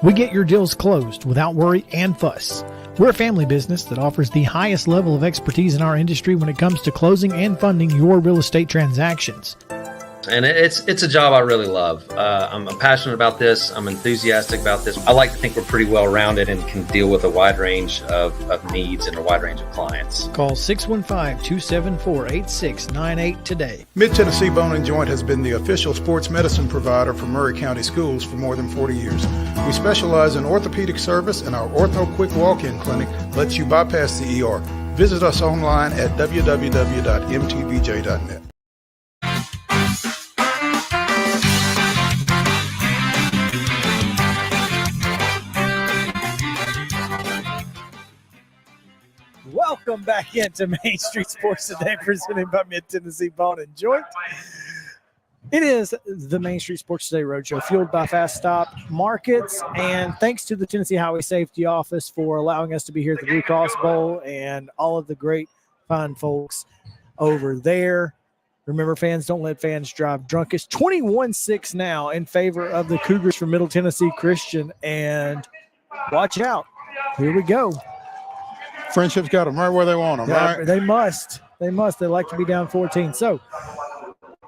We get your deals closed without worry and fuss. We're a family business that offers the highest level of expertise in our industry when it comes to closing and funding your real estate transactions. And it's a job I really love. I'm passionate about this. I'm enthusiastic about this. I like to think we're pretty well rounded and can deal with a wide range of needs and a wide range of clients. Call 615-274-8698 today. Mid-Tennessee Bone and Joint has been the official sports medicine provider for Murray County Schools for more than 40 years. We specialize in orthopedic service, and our Ortho Quick Walk-In Clinic lets you bypass the ER. Visit us online at www.mtbj.net. Welcome back into Main Street Sports Today, presented by Mid-Tennessee Bone and Joint. It is the Main Street Sports Today Roadshow, fueled by Fast Stop Markets, and thanks to the Tennessee Highway Safety Office for allowing us to be here at the Blue Cross Bowl and all of the great fine folks over there. Remember, fans, don't let fans drive drunk. It's 21-6 now in favor of the Cougars from Middle Tennessee Christian, and watch out. Here we go. Friendship's got them right where they want them, Yeah, right? They must. They must. They like to be down 14. So,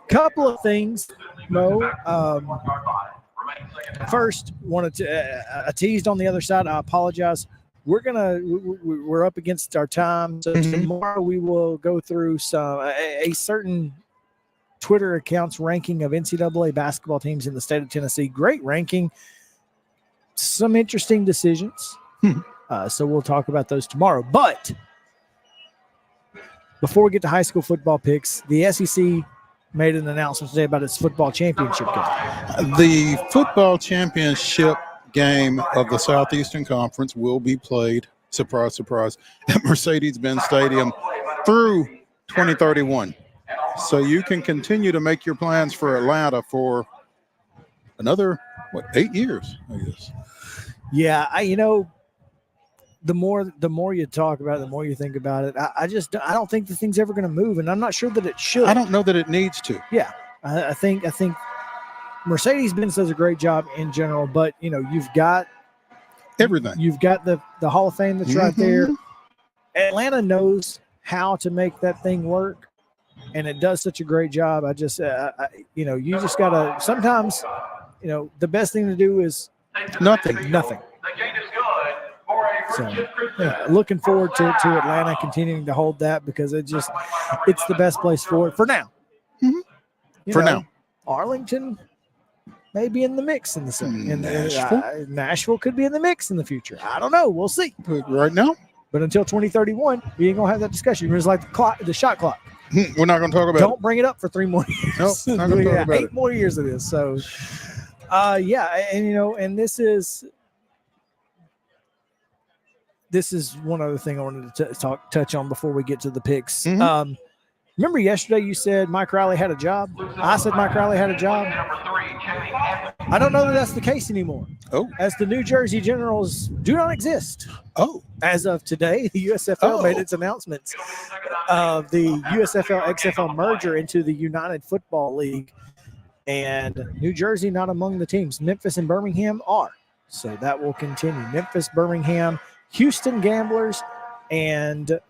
couple of things, Mo. First, wanted to I teased on the other side. I apologize. We're up against our time, so tomorrow we will go through a certain Twitter account's ranking of NCAA basketball teams in the state of Tennessee. Great ranking. Some interesting decisions. So we'll talk about those tomorrow. But before we get to high school football picks, the SEC made an announcement today about its football championship game. The football championship game of the Southeastern Conference will be played, surprise, surprise, at Mercedes-Benz Stadium through 2031. So you can continue to make your plans for Atlanta for another, 8 years, I guess. Yeah, the more you talk about it, the more you think about it. I don't think the thing's ever going to move, and I'm not sure that it should. I don't know that it needs to. Yeah, I think Mercedes-Benz does a great job in general, but you've got everything. You've got the Hall of Fame that's right there. Atlanta knows how to make that thing work, and it does such a great job. You just gotta sometimes, the best thing to do is nothing. So, yeah, looking forward to Atlanta continuing to hold that because it's the best place for it for now. Now, Arlington may be in the mix in the Nashville could be in the mix in the future. I don't know. We'll see. Right now, but until 2031, we ain't gonna have that discussion. It's like the shot clock. We're not going to talk about Don't bring it up for 3 more years. Nope, not going to talk about 8 more years of this. So, and this is one other thing I wanted to touch on before we get to the picks. Remember yesterday you said Mike Riley had a job? I said Mike Riley had a job. I don't know that that's the case anymore. Oh. As the New Jersey Generals do not exist. Oh. As of today, the USFL made its announcements of the USFL-XFL merger into the United Football League. And New Jersey not among the teams. Memphis and Birmingham are. So that will continue. Memphis, Birmingham, Houston Gamblers, and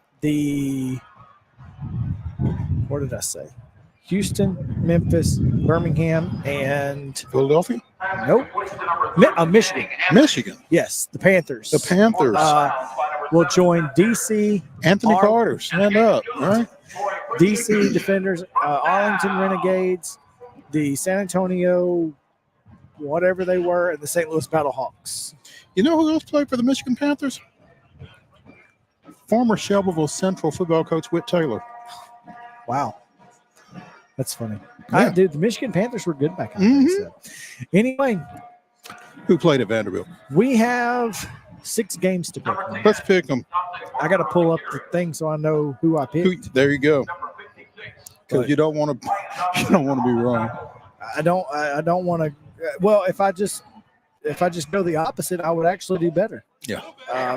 what did I say? Houston, Memphis, Birmingham, and Philadelphia? Nope. Michigan. Michigan. Yes, the Panthers. The Panthers will join DC. Anthony Carter, stand up, right? DC Defenders, Arlington Renegades, the San Antonio, whatever they were, and the St. Louis Battlehawks. You know who else played for the Michigan Panthers? Former Shelbyville Central football coach Whit Taylor. Wow. That's funny. Yeah. The Michigan Panthers were good back in the day. So. Anyway. Who played at Vanderbilt? We have 6 games to pick. Let's pick them. I got to pull up the thing so I know who I picked. There you go. Because you don't want to be wrong. I don't want to. Well, if I just go the opposite, I would actually do better. Yeah.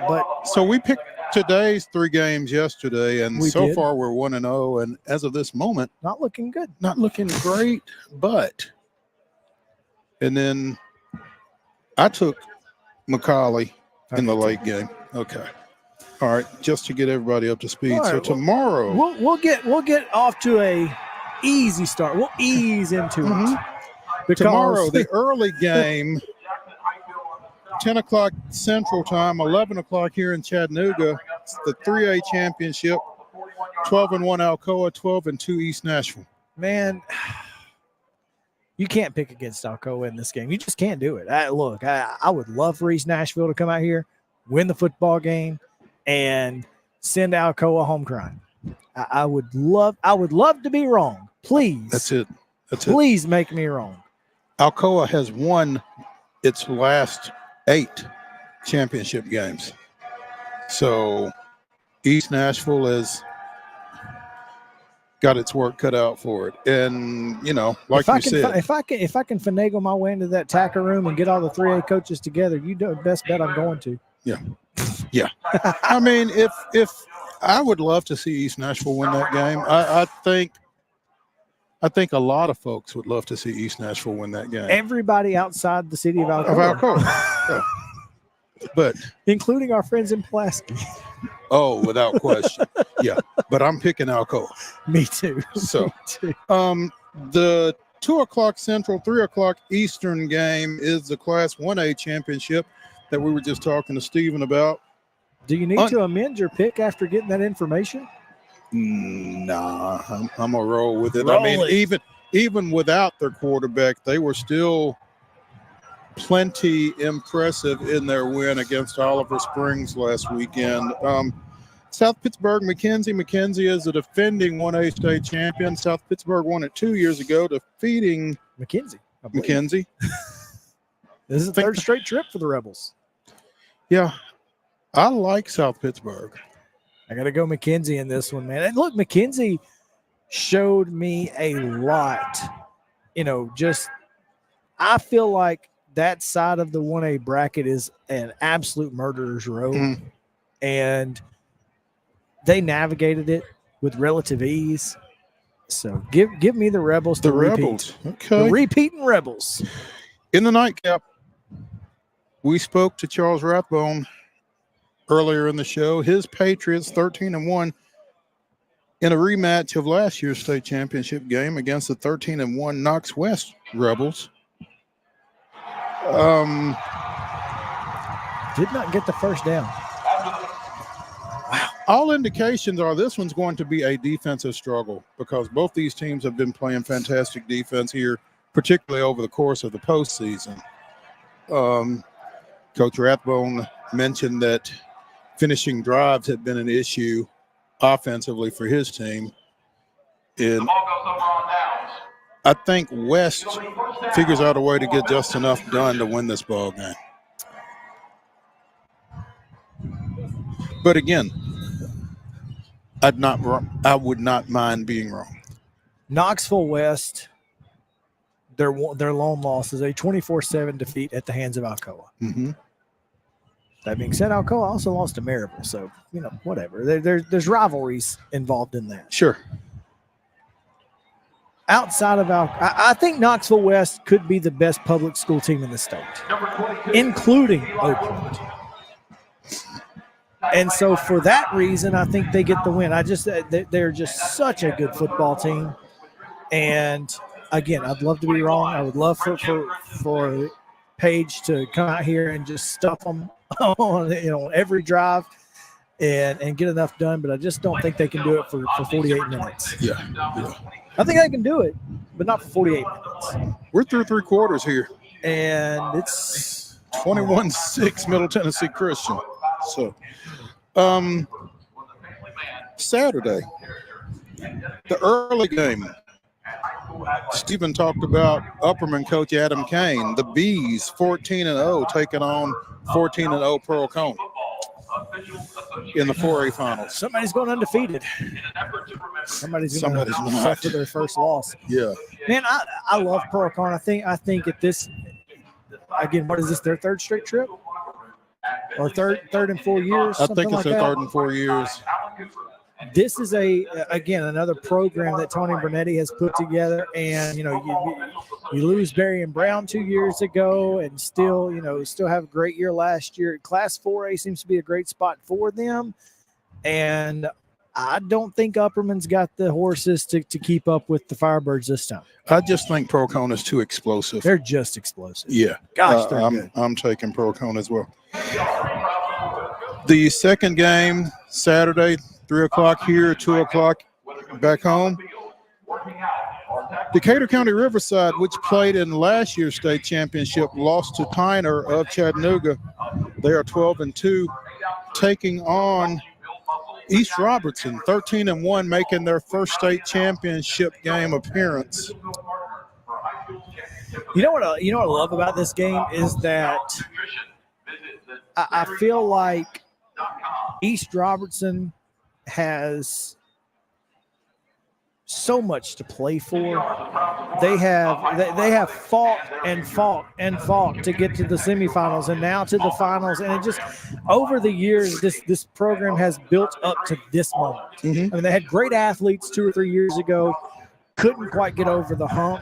But so we picked today's 3 games yesterday, and so far we're 1-0. And as of this moment, not looking good, not looking great. And then I took McCauley in the late game. Okay. All right, just to get everybody up to speed. Right, so tomorrow we'll get off to a easy start. We'll ease into it. Because tomorrow, the early game, 10 o'clock Central Time, 11 o'clock here in Chattanooga. It's the 3A championship, 12-1 Alcoa, 12-2 East Nashville. Man, you can't pick against Alcoa in this game. You just can't do it. I would love for East Nashville to come out here, win the football game, and send Alcoa home crying. I would love to be wrong. Please. That's it. Please make me wrong. Alcoa has won its last 8 championship games. So East Nashville is got its work cut out for it. And, you know, like you said. If I can finagle my way into that tacker room and get all the 3A coaches together, you do best bet I'm going to. Yeah. Yeah. I mean, if I would love to see East Nashville win that game. I think a lot of folks would love to see East Nashville win that game. Everybody outside the city of Alcoa. Yeah. But including our friends in Pulaski. Oh, without question. Yeah. But I'm picking Alcoa. Me too. So Me too. The 2:00 Central, 3:00 Eastern game is the Class 1A championship that we were just talking to Stephen about. Do you need to amend your pick after getting that information? Nah, I'm gonna roll with it. I mean, even without their quarterback, they were still plenty impressive in their win against Oliver Springs last weekend. South Pittsburgh, McKenzie. McKenzie is the defending 1A state champion. South Pittsburgh won it 2 years ago, defeating McKenzie. This is the third straight trip for the Rebels. Yeah, I like South Pittsburgh. I got to go McKenzie in this one, man. And look, McKenzie showed me a lot. You know, just I feel like that side of the 1A bracket is an absolute murderer's row. Mm-hmm. And they navigated it with relative ease. So give me the Rebels. The Rebels. Okay. The repeating Rebels. In the nightcap, we spoke to Charles Rathbone earlier in the show. His Patriots 13-1 in a rematch of last year's state championship game against the 13-1 Knox West Rebels. Did not get the first down. All indications are this one's going to be a defensive struggle because both these teams have been playing fantastic defense here, particularly over the course of the postseason. Coach Rathbone mentioned that finishing drives had been an issue offensively for his team. And I think West figures out a way to get just enough done to win this ball game. But again, I would not mind being wrong. Knoxville West, their lone loss is a 24-7 defeat at the hands of Alcoa. Mm-hmm. That being said, Alcoa also lost to Maryville, so you know whatever. There's rivalries involved in that. Sure. Outside of I think Knoxville West could be the best public school team in the state, including Oakland. And so for that reason, I think they get the win. They're just such a good football team. And again, I'd love to be wrong. I would love for Paige to come out here and just stuff them on every drive and get enough done. But I just don't think they can do it for 48 minutes. Yeah. I think I can do it, but not for 48 minutes. We're through three quarters here. And it's 21-6 Middle Tennessee Christian. So, Saturday, the early game, Stephen talked about Upperman coach Adam Kane, the Bees 14-0 taking on 14-0 Pearl Coney in the 4A finals. Somebody's going undefeated. Somebody's going to suffer their first loss. Yeah. Man, I love Pearl Coney. I think at this, again, what is this, their third straight trip? Or third in 4 years? I think it's their third in 4 years. This is again another program that Tony Bernetti has put together, and you lose Barry and Brown 2 years ago, and still have a great year last year. Class 4A seems to be a great spot for them, and I don't think Upperman's got the horses to keep up with the Firebirds this time. I just think Pearl Coney is too explosive. They're just explosive. Yeah, gosh, they're good. I'm taking Pearl Coney as well. The second game Saturday. 3 o'clock here, 2 o'clock back home. Decatur County Riverside, which played in last year's state championship, lost to Tyner of Chattanooga. They are 12-2, taking on East Robertson, 13-1, making their first state championship game appearance. You know what I love about this game is that I feel like East Robertson has so much to play for. They have fought and fought and fought to get to the semifinals and now to the finals. And it just, over the years, this program has built up to this moment. Mm-hmm. I mean, they had great athletes 2 or 3 years ago, couldn't quite get over the hump.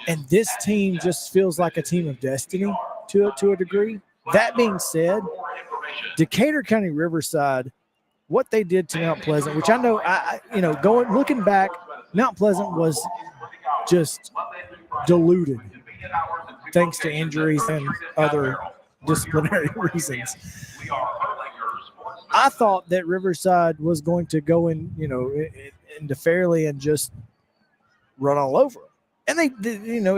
And this team just feels like a team of destiny to a degree. That being said, Decatur County Riverside, what they did to Mount Pleasant, which I know, looking back, Mount Pleasant was just diluted thanks to injuries and other disciplinary reasons. I thought that Riverside was going to go into Fairley and just run all over them. And they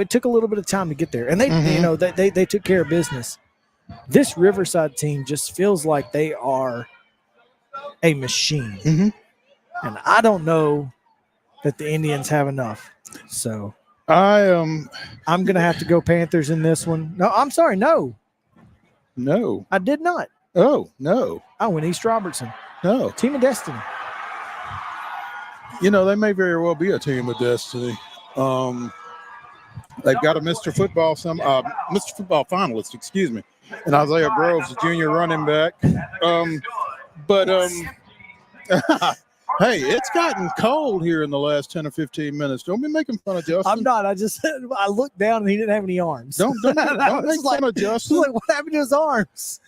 it took a little bit of time to get there. And they took care of business. This Riverside team just feels like they are a machine. Mm-hmm. And I don't know that the Indians have enough. So I'm going to have to go Panthers in this one. No, I'm sorry. No, I did not. Oh, no. I went East Robertson. No. Team of Destiny. They may very well be a team of destiny. They've got a Mr. Football finalist, excuse me, and Isaiah Groves, the junior running back. Hey, it's gotten cold here in the last 10 or 15 minutes. Don't be making fun of Justin. I'm not. I looked down and he didn't have any arms. Don't make fun of Justin. What happened to his arms?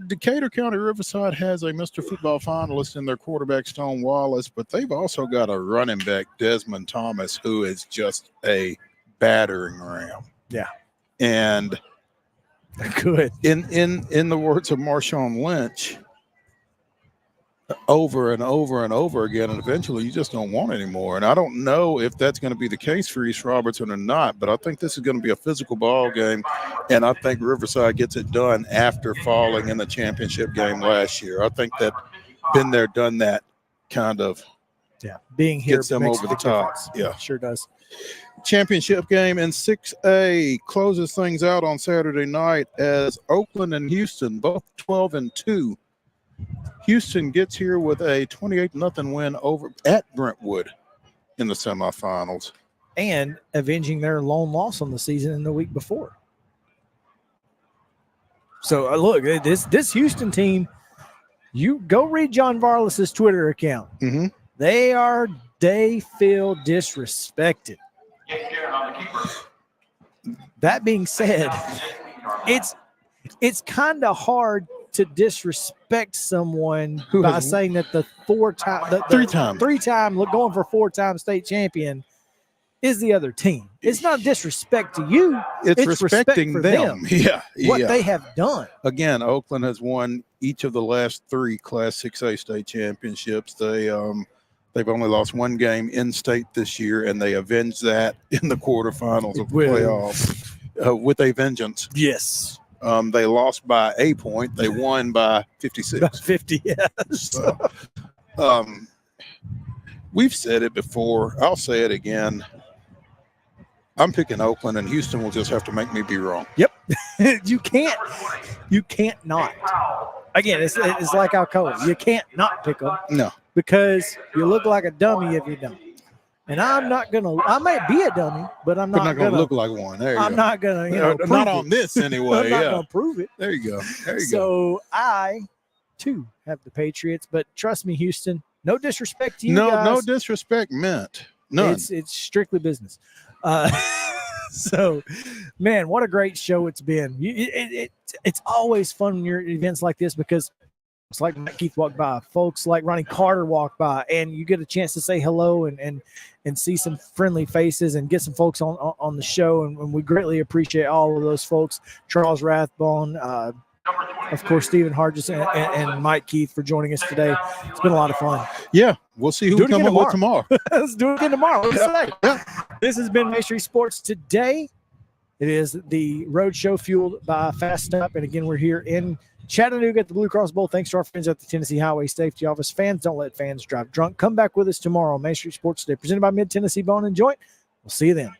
Decatur County Riverside has a Mr. Football finalist in their quarterback, Stone Wallace, but they've also got a running back, Desmond Thomas, who is just a battering ram. Yeah. And good. In the words of Marshawn Lynch, over and over and over again, and eventually you just don't want anymore. And I don't know if that's going to be the case for East Robertson or not, but I think this is going to be a physical ball game, and I think Riverside gets it done after falling in the championship game last year. I think that been there, done that kind of being here gets them over the top. Yeah, sure does. Championship game in 6A closes things out on Saturday night as Oakland and Houston, both 12-2. Houston gets here with a 28-0 win over at Brentwood in the semifinals. And avenging their lone loss on the season in the week before. So, look, this Houston team, you go read John Varlas's Twitter account. Mm-hmm. They feel disrespected. That being said, it's kind of hard to disrespect someone by saying that the three-time going for 4-time state champion is the other team. It's not disrespect to you. It's respecting respect for them. Yeah. What they have done. Again, Oakland has won each of the last 3 Class 6A state championships. They've only lost 1 game in state this year, and they avenged that in the quarterfinals of the playoffs with a vengeance. Yes. They lost by a point. They won by 56. By 50, yes. So, we've said it before. I'll say it again. I'm picking Oakland, and Houston will just have to make me be wrong. Yep. You can't not. Again, it's like Alcoa. You can't not pick them. No. Because you look like a dummy if you don't. And I might be a dummy, but I'm not going to look like one. There you I'm go. not going to, not on this anyway. I'm not going to prove it. There you go. So I, too, have the Patriots, but trust me, Houston, no disrespect to you guys. No disrespect meant. None. It's strictly business. So, man, what a great show it's been. It's always fun when you're at events like this because it's like Mike Keith walked by, folks like Ronnie Carter walked by, and you get a chance to say hello and see some friendly faces and get some folks on the show, and we greatly appreciate all of those folks. Charles Rathbone, of course, Stephen Hargis and Mike Keith for joining us today. It's been a lot of fun. Yeah, we'll see who we come up with tomorrow. Let's do it again tomorrow. This has been Main Street Sports Today. It is the road show fueled by Fast Up, and again, we're here in Chattanooga at the Blue Cross Bowl. Thanks to our friends at the Tennessee Highway Safety Office. Fans, don't let fans drive drunk. Come back with us tomorrow on Main Street Sports Today, presented by Mid-Tennessee Bone and Joint. We'll see you then.